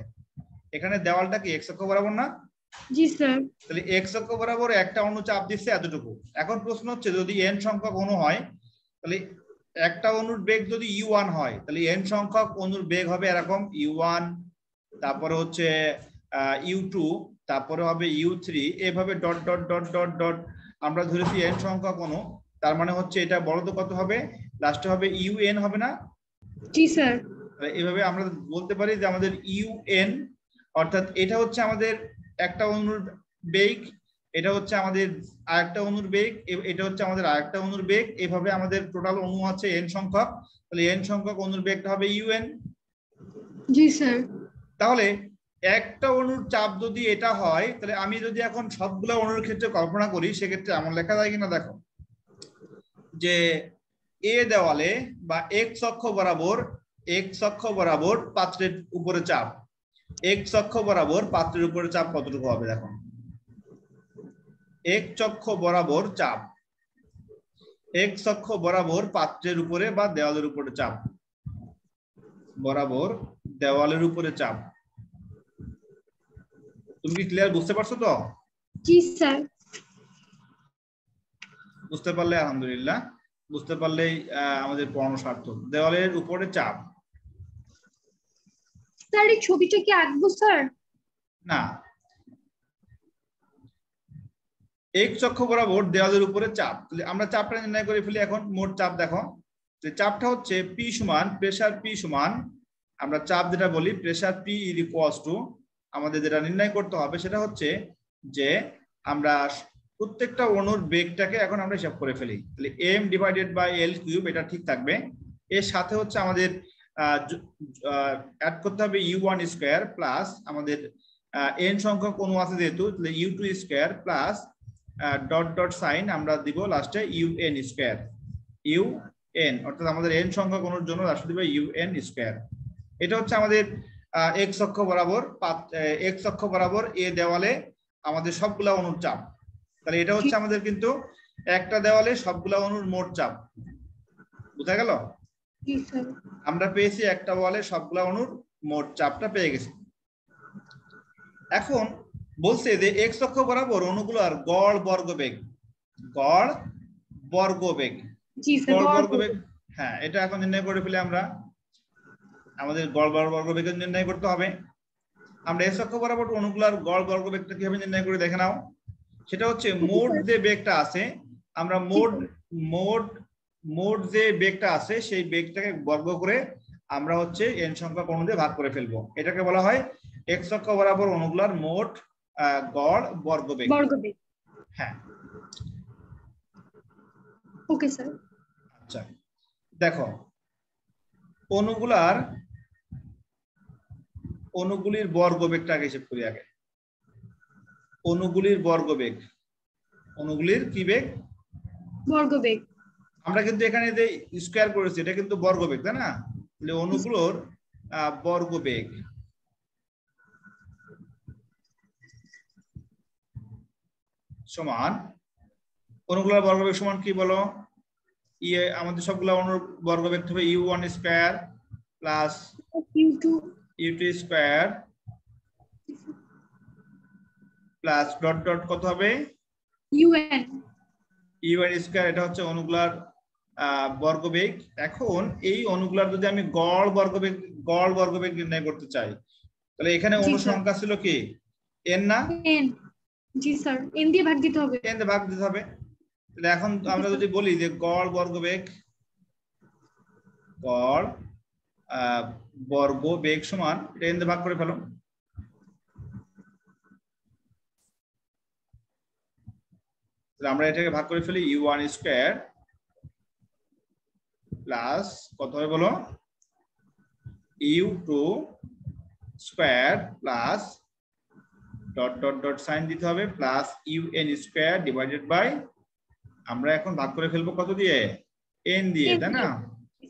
S1: এখানে দেওয়ালটা কি এক্স অক্ষ বরাবর না?
S2: জি স্যার।
S1: তাহলে এক্স অক্ষ বরাবর একটা অণু চাপ দিচ্ছে এতটুকু। এখন প্রশ্ন হচ্ছে যদি n সংখ্যক অণু হয়, তাহলে একটা অণুর বেগ যদি u1 হয়, তাহলে n সংখ্যক অণুর বেগ হবে এরকম u1, তারপরে হচ্ছে u2, তারপরে হবে u3, এভাবে dot dot dot dot dot. আমরা ধরেছি n সংখ্যক অণু, তার মানে হচ্ছে এটা বড় কত হবে? লাস্টে হবে un, হবে না?
S2: জি স্যার।
S1: এইভাবে আমরা বলতে পারি যে আমাদের un, অর্থাৎ এটা হচ্ছে আমাদের একটা অণুর বেগ, এটা হচ্ছে আমাদের আরেকটা অণুর বেগ, এটা হচ্ছে আমাদের আরেকটা অণুর বেগ। এভাবে আমাদের টোটাল অণু আছে n সংখ্যক, তাহলে n সংখ্যক অণুর বেগটা হবে un।
S2: জি স্যার।
S1: তাহলে একটা অণুর চাপ যদি এটা হয়, তাহলে আমি যদি এখন সবগুলো অণুর ক্ষেত্রে কল্পনা করি, সেক্ষেত্রে এমন লেখা যায় কিনা দেখো, যে এ দেওয়ালে বা এক্স অক্ষ বরাবর পাত্রের উপরে চাপ, এক্স অক্ষ বরাবর পাত্রের উপরে চাপ কতটুকু হবে দেখো। এক্স অক্ষ বরাবর চাপ, এক্স অক্ষ বরাবর পাত্রের উপরে বা দেওয়ালের উপরে চাপ, বরাবর দেওয়ালের উপরে চাপ। তুমি কি ক্লিয়ার বুঝতে পারছো তো?
S2: জি স্যার।
S1: বুঝতে পারলে আলহামদুলিল্লাহ, বুঝতে পারলেই আমাদের পড়ানো সার্থক। দেওয়ালের উপরে চাপ।
S2: স্যার এই ছবিটা কি আঁকবো স্যার?
S1: না, এক্স অক্ষ বরাবর দেওয়ালের উপরে চাপ। তাহলে আমরা চাপটা নির্ণয় করে ফেলি। এখন মোট চাপ দেখো, যে চাপটা হচ্ছে পি সমান, প্রেসার পি সমান, আমরা চাপ যেটা বলি pressure P is equals two, আমাদের যেটা নির্ণয় করতে হবে সেটা হচ্ছে যে আমরা প্রত্যেকটা অণুর বেগটাকে এখন আমরা হিসাব করে ফেলি। তাহলে m divided by l cube, এটা ঠিক থাকবে। এর সাথে হচ্ছে আমাদের অ্যাড করতে হবে u1 স্কয়ার প্লাস আমাদের n সংখ্যক অণু আছে যেহেতু, তাহলে u2 square plus dot dot sign আমরা দিব লাস্টে un স্কয়ার, un, অর্থাৎ আমাদের n সংখ্যক অণুর জন্য লাস্টে দিব un স্কয়ার। এটা হচ্ছে আমাদের এক্স অক্ষ বরাবর এ দেওয়ালে আমাদের সবগুলা অণুর চাপ। তাহলে এটা হচ্ছে আমাদের কিন্তু একটা দেওয়ালে সবগুলা অণুর মোট চাপ। বুঝা গেল? আমরা পেয়েছি একটা ওয়ালে সবগুলা অণুর মোট চাপটা পেয়ে গেছি। এখন বলছে যে এক্স অক্ষ বরাবর অণুগুলোর গড় বর্গবেগ, গড় বর্গবেগ, গড় বর্গবেগ, হ্যাঁ এটা এখন নির্ণয় করে ফেলে আমরা। আমাদের গড় বর্গবেগ নির্ণয় করতে হবে। আমরা এক্স অক্ষ বরাবর অণুগুলোর গড় বর্গবেগটা কিভাবে নির্ণয় করে দেখে নাও। সেটা হচ্ছে মোট যে বেগটা আছে, আমরা মোট যে বেগটা আছে সেই বেগটাকে বর্গ করে আমরা হচ্ছে n সংখ্যক অণু দিয়ে ভাগ করে ফেলবো। এটাকে বলা হয় এক্স অক্ষ বরাবর অণুগুলোর মোট গড় বর্গবেগ। হ্যাঁ,
S2: ওকে স্যার।
S1: আচ্ছা দেখো, অণুগুলির বর্গবেগটা আগে হিসেব করি। আগে অণুগুলির বর্গবেগ, অণুগুলির কি বেগ? বর্গবেগ। আমরা কিন্তু এখানে যে স্কয়ার করেছি এটা কিন্তু বর্গবেগ, তাই না? তাহলে অণুগুলোর বর্গবেগ সমান, অণুগুলোর বর্গবেগ সমান কি বলো? আমাদের সবগুলো অণুর বর্গবেগ হবে u1 square plus u2 square plus dot dot কত হবে? un square. এটা হচ্ছে অণুগুলার বর্গবেগ। এখন এই অণুগুলার যদি আমি গড় বর্গবেগ নির্ণয় করতে চাই, তাহলে এখানে অণু সংখ্যা ছিল কি n না?
S2: জি স্যার, n দিয়ে ভাগ দিতে হবে।
S1: n দিয়ে ভাগ দিতে হবে। তাহলে এখন আমরা যদি বলি যে গড় বর্গবেগ, গড় বর্গবেগ সমান, এটা n দিয়ে ভাগ করে ফেলো। তাহলে আমরা এটাকে ভাগ করে ফেলি, u1 স্কয়ার প্লাস কত হবে বলো, u2 square plus dot dot dot sign দিতে হবে plus un square divided by, আমরা এখন ভাগ করে ফেলবো কত দিয়ে, n দিয়ে, তাই না?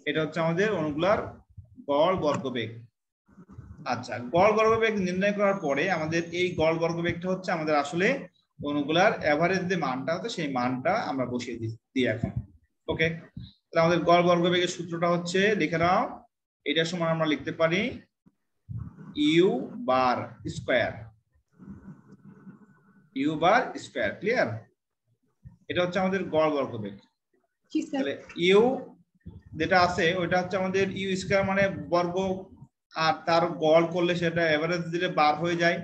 S1: এটা হচ্ছে আমাদের অনুগুলার গড় বর্গবেগ। আচ্ছা, গড় বর্গবেগ নির্ণয় করার পরে আমাদের এই গড় বর্গবেগটা হচ্ছে আমাদের আসলে অনুগুলার এভারেজ যে মানটা হচ্ছে সেই মানটা আমরা বসিয়ে দিই এখন। ওকে, তাহলে আমাদের গড় বর্গবেগের সূত্রটা হচ্ছে, লিখে নাও, এটার সমান আমরা লিখতে পারি U bar square, U bar square. Clear? এটা হচ্ছে আমাদের গড় বর্গবেগ। তাহলে ইউ যেটা আছে ওইটা হচ্ছে আমাদের ইউ স্কয়ার মানে বর্গ, আর তার গড় করলে সেটা এভারেজ দিলে বার হয়ে যায়।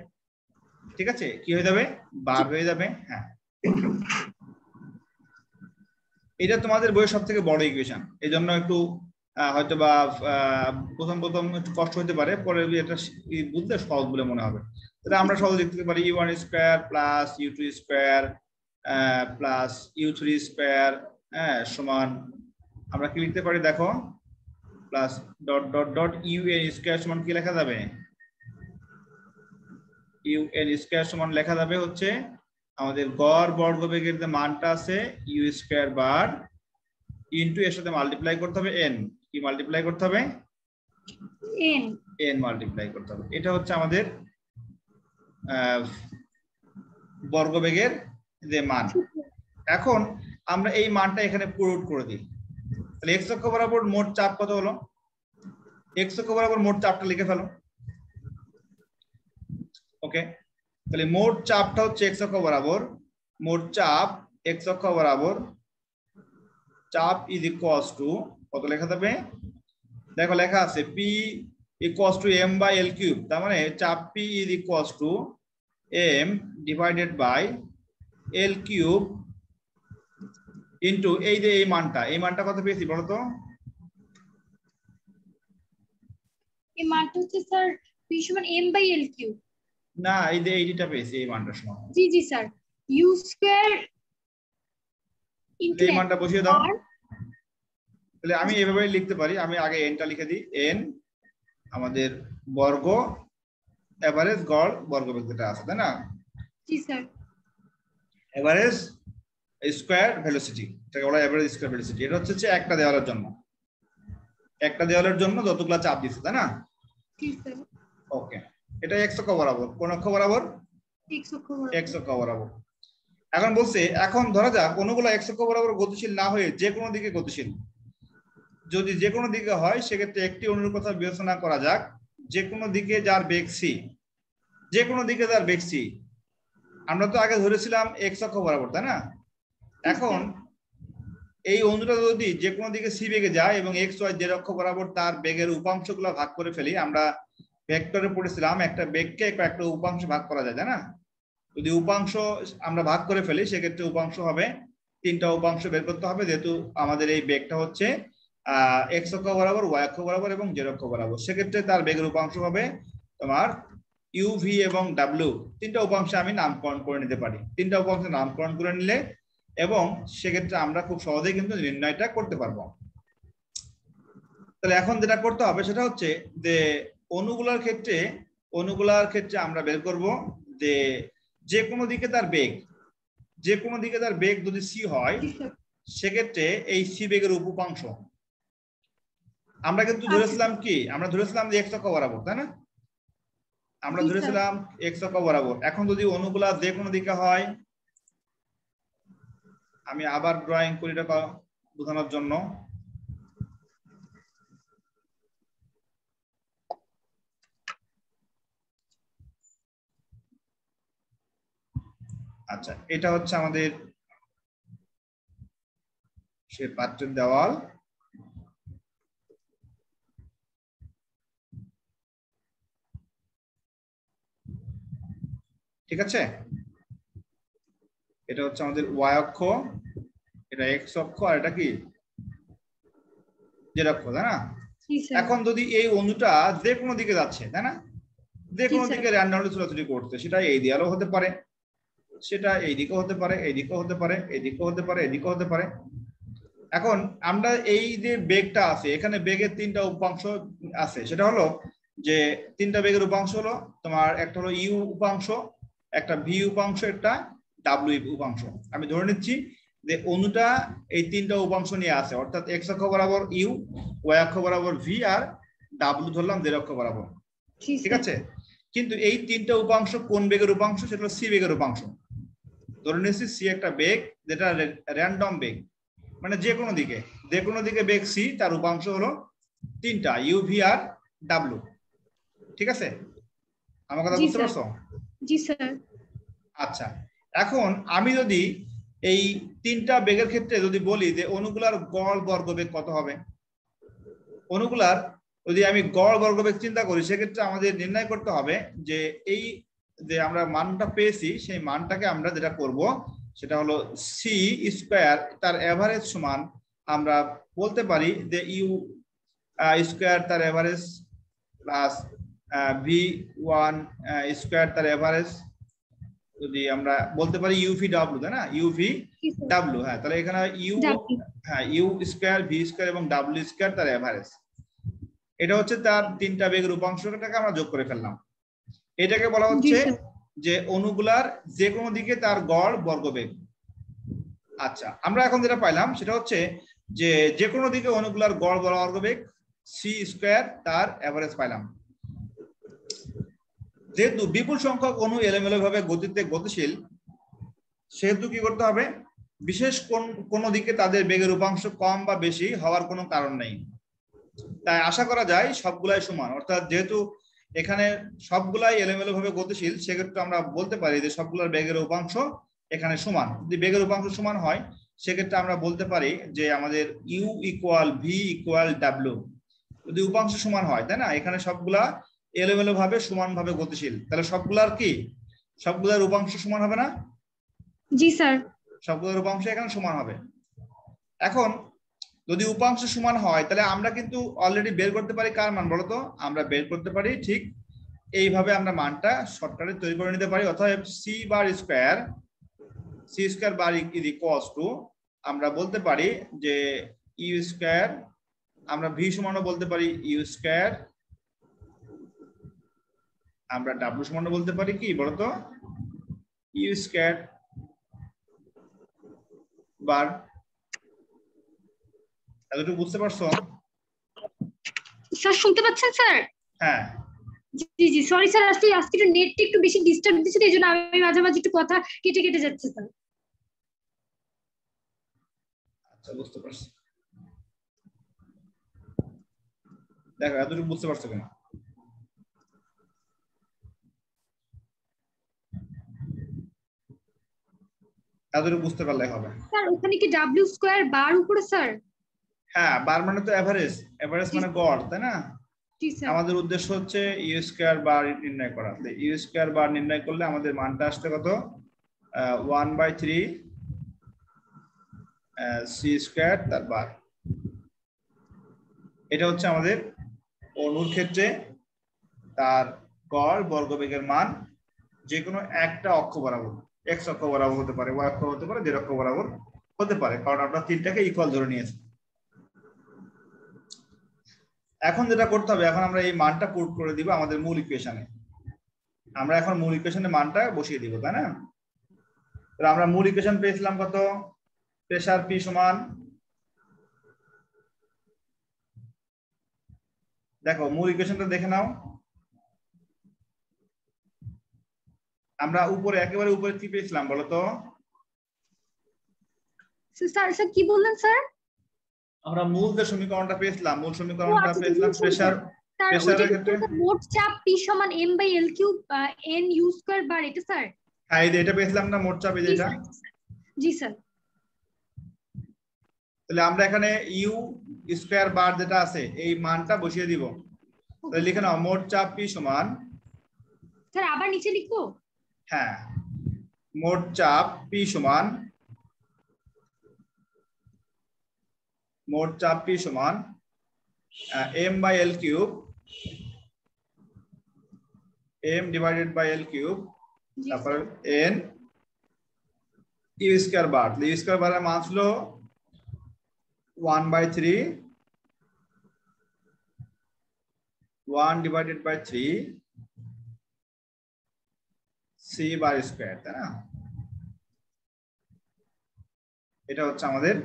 S1: ঠিক আছে, কি হয়ে যাবে, বার হয়ে যাবে। হ্যাঁ, এটা তোমাদের বইয়ের সব থেকে বড় ইকুয়েশন, এই জন্য একটু হয়তো বা প্রথম প্রথম একটু কষ্ট হতে পারে, পরে এটা বুঝতে সহজ বলে মনে হবে। তাহলে আমরা সহজ লিখতে পারি u1 square plus u2 square plus u3 square সমান, আমরা কি লিখতে পারি দেখো, plus dot dot dot un square সমান কি লেখা যাবে, un স্কয়ার সমান লেখা যাবে হচ্ছে আমাদের গড় বর্গবেগের যে মানটা আছে u স্কয়ার বার ইনটু এর সাথে মাল্টিপ্লাই করতে হবে n, কি মাল্টিপ্লাই করতে হবে, n মাল্টিপ্লাই করতে হবে। এটা হচ্ছে আমাদের বর্গবেগের যে মান। এখন আমরা এই মানটা এখানে পুট করে দিই। তাহলে x অক্ষ বরাবর মোট চাপ কত হলো, x অক্ষ বরাবর মোট চাপটা লিখে ফেলো। ওকে, তাহলে মোট চাপটা হচ্ছে x অক্ষ বরাবর, মোট চাপ x অক্ষ বরাবর চাপ ইজ ইকুয়ালস টু কত লেখা যাবে, দেখো লেখা আছে p equals to m by l cube, তার মানে চাপ p is equals to m divided by l cube into এই যে এই মানটা কত পেয়েছি বলো তো,
S2: এই মানটা হচ্ছে স্যার p সমান m বাই l কিউব,
S1: না এই যে এইটা পেয়েছি, এই মানটা সমান,
S2: জি জি স্যার, u স্কয়ার ইনটু
S1: এই মানটা বসিয়ে দাও। তাহলে আমি এভাবে লিখতে পারি, আমি আগে nটা লিখে দিই, n আমাদের বর্গ এভারেজ গড় বর্গবেগ যেটা আছে, তাই না?
S2: জি স্যার।
S1: এভারেজ স্কয়ার ভেলোসিটি, এটাকে বলা হয় এভারেজ স্কয়ার ভেলোসিটি। এটা হচ্ছে একটা দেওয়ালের জন্য, একটা দেওয়ালের জন্য যতগুলা চাপ দিচ্ছে, তাই না?
S2: জি স্যার।
S1: ওকে, এটা x অক্ষ বরাবর, কোন অক্ষ বরাবর, x অক্ষ বরাবর। এখন বলছে, এখন ধরা যাক কোনগুলো x অক্ষ বরাবর গতিশীল না হয়ে যে কোনো দিকে গতিশীল, যদি যে কোনো দিকে হয় সেক্ষেত্রে একটি অণুর কথা বিবেচনা করা যাক, যে কোনো দিকে যার বেগ c, যে কোনো দিকে যার বেগ c, আমরা তো আগে ধরেছিলাম x অক্ষ বরাবর, তাই না? এখন এই অণুটা যদি যে কোনো দিকে c বেগে যায় এবং x y z অক্ষ বরাবর তার বেগের উপাংশগুলো ভাগ করে ফেলি, আমরা ভেক্টরে পড়েছিলাম একটা বেগকে একটা উপাংশ ভাগ করা যায়, তাই না? যদি উপাংশ আমরা ভাগ করে ফেলি সেক্ষেত্রে উপাংশ হবে, তিনটা উপাংশ বের করতে হবে, যেহেতু আমাদের এই বেগটা হচ্ছে x অক্ষ বরাবর, y অক্ষ বরাবর এবং z অক্ষ বরাবর, সেক্ষেত্রে তার বেগের উপাংশ হবে তোমার u v এবং w, তিনটা উপাংশে আমি নামকরণ করে নিতে পারি। তিনটা উপাংশ নামকরণ করে নিলে এবং সেক্ষেত্রে আমরা খুব সহজেই কিন্তু নির্ণয়টা করতে পারবো। তাহলে এখন যেটা করতে হবে সেটা হচ্ছে যে অণুগুলোর ক্ষেত্রে আমরা বের করব যে যে কোনো দিকে তার বেগ, যে কোনো দিকে তার বেগ যদি c হয় সেক্ষেত্রে এই c বেগের উপাংশ আমরা কিন্তু ধরেছিলাম কি, আমরা ধরেছিলাম যে x অক্ষ বরাবর, তাই না? আমরা ধরেছিলাম x অক্ষ বরাবর। এখন যদি অণুগুলা যে কোনো দিকে হয়, আমি আবার ড্রয়িং করি এটা বোঝানোর জন্য। আচ্ছা, এটা হচ্ছে আমাদের সে পাত্রের দেওয়াল, ঠিক আছে? এটা হচ্ছে আমাদের ওয়াই অক্ষ, এটা এক্স অক্ষ, আর এটা কি জেড অক্ষ, তাই না? এখন যদি এই অণুটা যে কোনো দিকে যাচ্ছে, তাই না, যে কোনো দিকে র্যান্ডমলি ছোটাছুটি করতে, সেটা এই দিকেও হতে পারে, সেটা এই দিকেও হতে পারে, এই দিকেও হতে পারে, এই দিকেও হতে পারে, এই দিকেও হতে পারে। এখন আমরা এই যে বেগটা আছে, এখানে বেগের তিনটা উপাংশ আছে, সেটা হলো যে তিনটা বেগের উপাংশ হলো তোমার একটা হলো ইউ উপাংশ, একটা ভি উপাংশ, একটা ডাব্লিউ উপাংশ। আমি ধরে নিচ্ছি যে অণুটা এই তিনটা উপাংশ নিয়ে আছে, অর্থাৎ এক্স অক্ষ বরাবর ইউ, ওয়াই অক্ষ বরাবর ভি, আর ডাব্লিউ ধরলাম জেড অক্ষ বরাবর, ঠিক আছে? কিন্তু এই তিনটা উপাংশ কোন বেগের উপাংশ? সেটা হলো সি বেগের উপাংশ। ধরে নিচ্ছি সি একটা বেগ, যেটা র্যান্ডম বেগ, মানে যে কোনো দিকে বেগ সি, তার উপাংশ হলো তিনটা, ইউ, ভি আর ডাব্লিউ, ঠিক আছে? আমার কথা বুঝতে পারছো?
S2: জি স্যার।
S1: আচ্ছা, এখন আমি যদি এই তিনটা বেগের ক্ষেত্রে যদি বলি যে অণুগুলার গড় বর্গবেগ কত হবে, অণুগুলার যদি আমি গড় বর্গবেগ চিন্তা করি, সেক্ষেত্রে আমাদের নির্ণয় করতে হবে যে এই যে আমরা মানটা পেয়েছি, সেই মানটাকে আমরা যেটা করব সেটা হলো সি স্কয়ার তার এভারেজ সমান আমরা বলতে পারি যে ইউ স্কয়ার তার average plus V one square তার এভারেজ, যদি আমরা বলতে পারি ইউভি ডাব্লিউ, তাই না, ইউভি ডাব্লিউ। হ্যাঁ, তাহলে এখানে ইউ, হ্যাঁ, ইউ স্কয়ার, ভি স্কয়ার এবং ডাব্লিউ স্কয়ার তার এভারেজ, এটা হচ্ছে তার তিনটা বেগের উপাংশটাকে আমরা যোগ করে ফেললাম। এটাকে বলা হচ্ছে যে অণুগুলার যে কোনো দিকে তার গড় বর্গবেগ। আচ্ছা, আমরা এখন যেটা পাইলাম সেটা হচ্ছে যে কোনো দিকে অণুগুলার গড় বর্গবেগ সি স্কয়ার তার এভারেজ পাইলাম। যেহেতু বিপুল সংখ্যক অণু এলোমেলো ভাবে গতিতে গতিশীল, সেহেতু কি করতে হবে, বিশেষ কোন দিকে তাদের বেগের উপাংশ কম বা বেশি হওয়ার কোনো কারণ নেই। তাই আশা করা যায় সবগুলাই সমান, অর্থাৎ যেহেতু এখানে সবগুলাই এলোমেলো ভাবে গতিশীল, সেক্ষেত্রে আমরা বলতে পারি যে সবগুলোর বেগের উপাংশ এখানে সমান। যদি বেগের উপাংশ সমান হয়, সেক্ষেত্রে আমরা বলতে পারি যে আমাদের U equal V equal W, যদি উপাংশ সমান হয়, তাই না? এখানে সবগুলা এলোমেলো ভাবে সমান ভাবে গতিশীল, তাহলে সবগুলার উপাংশ সমান হবে না?
S2: জি স্যার,
S1: সবগুলোর উপাংশ এখানে সমান হবে। এখন যদি উপাংশ সমান হয়, তাহলে আমরা কিন্তু অলরেডি বের করতে পারি কার মান বলতো? আমরা বের করতে পারি ঠিক এইভাবে, আমরা মানটা শর্টকাটে তৈরি করে নিতে পারি। অতএব C square bar is equals to, আমরা বলতে পারি যে ইউ স্কয়ার, আমরা ভি সমানও বলতে পারি ইউ স্কয়ার, আমরা ডাব্লিউ সমানও বলতে পারি কি বলতো? U square bar. এতটুকু বুঝতে পারছো
S2: স্যার? শুনতে পাচ্ছেন স্যার?
S1: হ্যাঁ।
S2: জি জি, সরি স্যার, আজকে একটু নেটটা একটু বেশি ডিস্টার্ব দিচ্ছে, এই জন্য আমি মাঝে মাঝে একটু কথা কেটে কেটে যাচ্ছে স্যার।
S1: আচ্ছা, বুঝতে পারছি। দেখো এতটুকু বুঝতে পারছো কিনা? এতটুকু বুঝতে পারলে হবে।
S2: স্যার ওখানে কি ডাব্লিউ স্কয়ার বার উপরে স্যার?
S1: হ্যাঁ, বার মানে তো এভারেজ, এভারেজ মানে গড়, তাই না? আমাদের উদ্দেশ্য হচ্ছে ইউ স্কয়ার বার নির্ণয় করা। ইউ স্কয়ার বার নির্ণয় করলে আমাদের মানটা আসছে কত? 1/3 সি স্কয়ার তার বার। এটা হচ্ছে আমাদের অণুর ক্ষেত্রে তার গড় বর্গবেগের মান যে কোনো একটা অক্ষ বরাবর, এক্স অক্ষ বরাবর হতে পারে, ওয়াই অক্ষ হতে পারে, জেড অক্ষ বরাবর হতে পারে, কারণ আমরা তিনটাকে ইকুয়াল ধরে নিয়েছি। এখন যেটা করতে হবে, এখন আমরা এই মানটা পুট করে দিব আমাদের মূল ইকুয়েশনে। আমরা এখন মূল ইকুয়েশনে মানটা বসিয়ে দিব, তাই না? তো আমরা মূল ইকুয়েশন পেয়েছিলাম কত? প্রেসার পি সমান, দেখো মূল ইকুয়েশনটা দেখে নাও। আমরা উপরে একেবারে উপরে কি পেয়েছিলাম বলো তো?
S2: স্যার স্যার কি বললেন স্যার?
S1: আমরা মূল যে সমীকরণটা পেয়েছিলাম, মূল সমীকরণটা পেয়েছিলাম প্রেসারের ক্ষেত্রে
S2: মোট চাপ P সমান m/L3 n u স্কয়ার বার, এটা স্যার?
S1: হ্যাঁ, এটা পেয়েছিলাম না মোট চাপ, এটা?
S2: জি স্যার।
S1: তাহলে আমরা এখানে ইউ স্কয়ার বার যেটা আছে এই মানটা বসিয়ে দিব। তাহলে লিখে নাও মোট চাপ P সমান,
S2: স্যার আবার নিচে লিখবো?
S1: হ্যাঁ, মোট চাপ P সমান m/l cube m divided by l cube তারপর n U square bar. U square বারের মান ছিল 1/3 1 divided by 3 c bar square, তাই না? এটা হচ্ছে আমাদের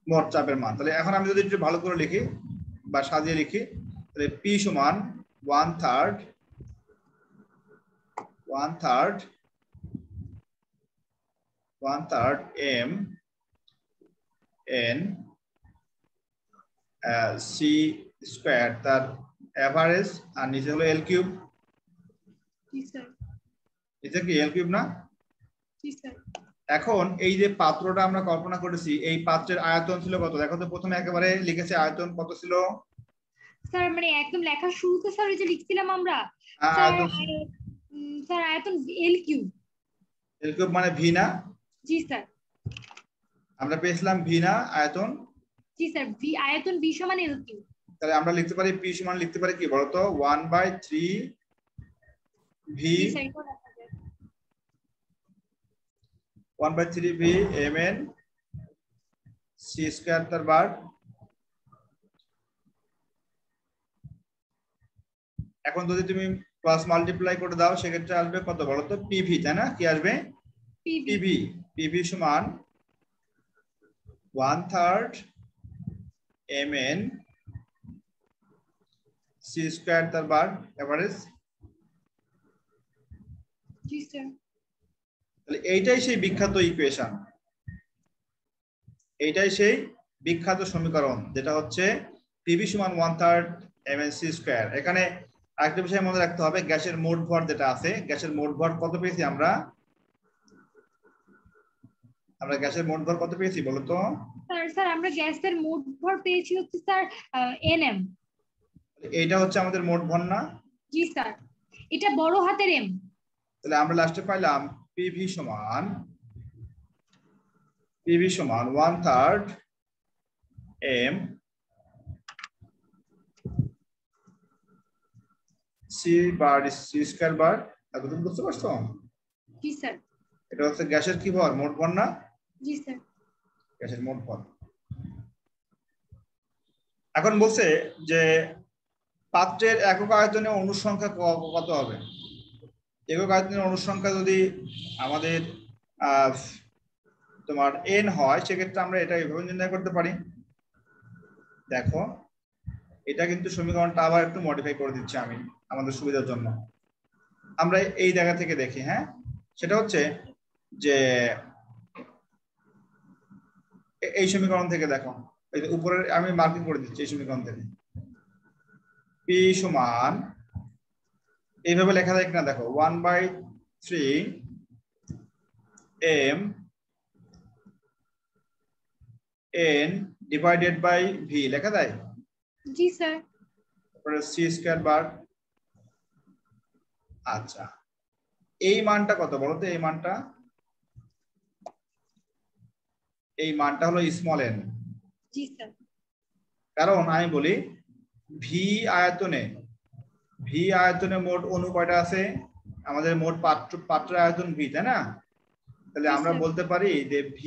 S1: মোট চাপের মান। তাহলে এখন আমি যদি একটু ভালো করে লিখি বা সাজিয়ে লিখি, তাহলে P সমান 1/3 m n c স্কয়ার তার এভারেজ আর নিচে হলো l কিউব।
S2: জি স্যার।
S1: এটা কি l কিউব না?
S2: জি স্যার।
S1: এখন এই যে পাত্রটা আমরা কল্পনা করেছি, এই পাত্রের আয়তন ছিল কত? দেখো তো, প্রথমে একেবারে লিখেছে আয়তন কত ছিল
S2: স্যার? মানে একদম লেখার শুরুতে স্যার এই যে লিখছিলাম আমরা স্যার আয়তন l কিউব।
S1: l কিউব মানে v না?
S2: জি স্যার।
S1: আমরা পেয়েছিলাম v না আয়তন?
S2: জি স্যার, v আয়তন v সমান l কিউব।
S1: তাহলে আমরা লিখতে পারি p সমান লিখতে পারি কি বলতো 1/3 v 1/3 v mn c square তার বার। এখন যদি তুমি ক্রস মাল্টিপ্লাই করে দাও সেক্ষেত্রে আসবে কত বলতো pv, তাই না? কি আসবে? pv সমান 1/3 mn c স্কয়ার তার বার এভারেজ।
S2: জি স্যার।
S1: তাহলে এইটাই সেই বিখ্যাত ইকুয়েশন, এইটাই সেই বিখ্যাত সমীকরণ যেটা হচ্ছে pv সমান 1/3 mn c স্কয়ার। এখানে আরেকটা বিষয় মনে রাখতে হবে, গ্যাসের মোট ভর যেটা আছে, গ্যাসের মোট ভর কত পেয়েছি আমরা গ্যাসের মোট ভর কত পেয়েছি বলো তো?
S2: স্যার আমরা গ্যাসের মোট ভর পেয়েছি হচ্ছে স্যার nm।
S1: এইটা হচ্ছে আমাদের মোট ভর না?
S2: জি স্যার, এটা বড় হাতের m।
S1: তাহলে আমরা লাস্টে পাইলাম pv সমান 1/3 m c বার c স্কয়ার বার। এতটুকু বুঝতে পারছো?
S2: জি স্যার।
S1: এটা হচ্ছে গ্যাসের কি ভর? মোট ভর না?
S2: জি স্যার।
S1: গ্যাসের মোট ভর। এখন বলছে যে পাত্রের একক আয়তনে অণুর সংখ্যা কত হবে? একক আয়তনের অণুর সংখ্যা যদি আমাদের তোমার n হয় সেক্ষেত্রে আমরা এটা এইভাবে নির্ণয় করতে পারি। দেখো, এটা কিন্তু সমীকরণটা আবার একটু মডিফাই করে দিচ্ছি আমি আমাদের সুবিধার জন্য। আমরা এই জায়গা থেকে দেখি, হ্যাঁ, সেটা হচ্ছে যে এই সমীকরণ থেকে দেখো, এই যে উপরে আমি মার্কিং করে দিচ্ছি এই সমীকরণ থেকে p সমান এইভাবে লেখা যায় কিনা দেখো 1/3 m n divided by v লেখা যায়।
S2: জি স্যার।
S1: তারপরে c স্কয়ার বার। আচ্ছা, এই মানটা কত বলো তো? এই মানটা হলো স্মল n।
S2: জি স্যার।
S1: কারণ আমি বলি v আয়তনে মোট অণু কয়টা আছে? আমাদের মোট পাত্রের আয়তন v, তাই না? তাহলে আমরা বলতে পারি যে v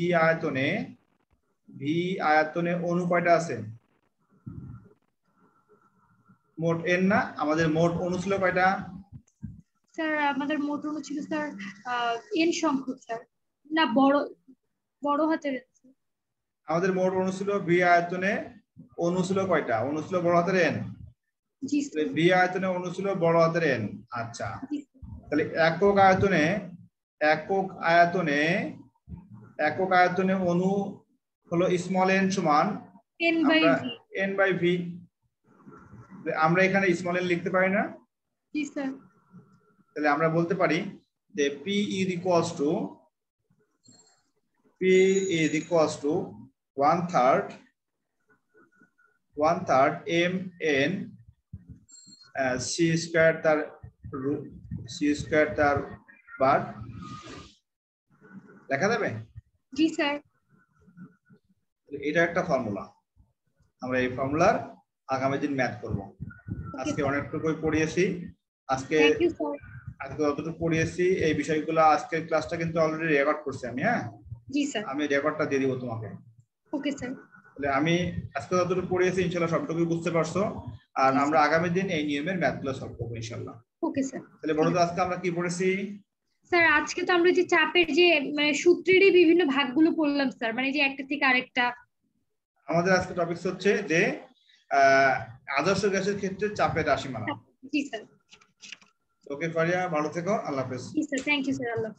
S1: আয়তনে অণু কয়টা আছে? মোট n না? আমাদের মোট অণু ছিল কয়টা?
S2: স্যার আমাদের মোট অণু ছিল স্যার n সংখ্যক স্যার, না বড় হাতের।
S1: আমাদের মোট অণু ছিল v আয়তনে অণু ছিল কয়টা? অণু ছিল বড় হাতের n।
S2: জি স্যার।
S1: v আয়তনে অণু ছিল বড় হাতের n। আচ্ছা, তাহলে একক আয়তনে অণু হলো স্মল n সমান n/v। আমরা এখানে স্মল n লিখতে পারি না?
S2: জি স্যার।
S1: তাহলে আমরা বলতে পারি যে p is equals to 1/3 mn c square তার বাট লেখা যাবে?
S2: জি স্যার।
S1: এটা একটা ফর্মুলা, আমরা এই ফর্মুলার আগামী দিন ম্যাথ করব। আজকে অনেকটুকুই পড়িয়েছি, আজকে যতটুকু পড়িয়েছি এই বিষয়গুলো, আজকের ক্লাসটা কিন্তু অলরেডি রেকর্ড করছি আমি। হ্যাঁ
S2: জি স্যার।
S1: আমি রেকর্ডটা দিয়ে দিব তোমাকে।
S2: Okay sir.
S1: তাহলে আমি আজকে যতটুকু পড়িয়েছি ইনশাআল্লাহ সবটুকুই বুঝতে পারছো, আর আমরা আগামী দিন এই নিয়মের ম্যাথগুলো সলভ করব ইনশাআল্লাহ।
S2: Okay sir.
S1: তাহলে বন্ধুরা আজকে আমরা কি পড়েছি?
S2: স্যার আজকে তো আমরা যে চাপের যে মানে সূত্রেরই বিভিন্ন ভাগগুলো পড়লাম স্যার, মানে যে একটা থেকে আরেকটা।
S1: আমাদের আজকে টপিক হচ্ছে যে আদর্শ গ্যাসের ক্ষেত্রে চাপের রাশিমালা।
S2: জি স্যার।
S1: ওকে ফারিয়া, ভালো থেকো, আল্লাহ হাফেজ।
S2: জি sir, thank you sir, Allah.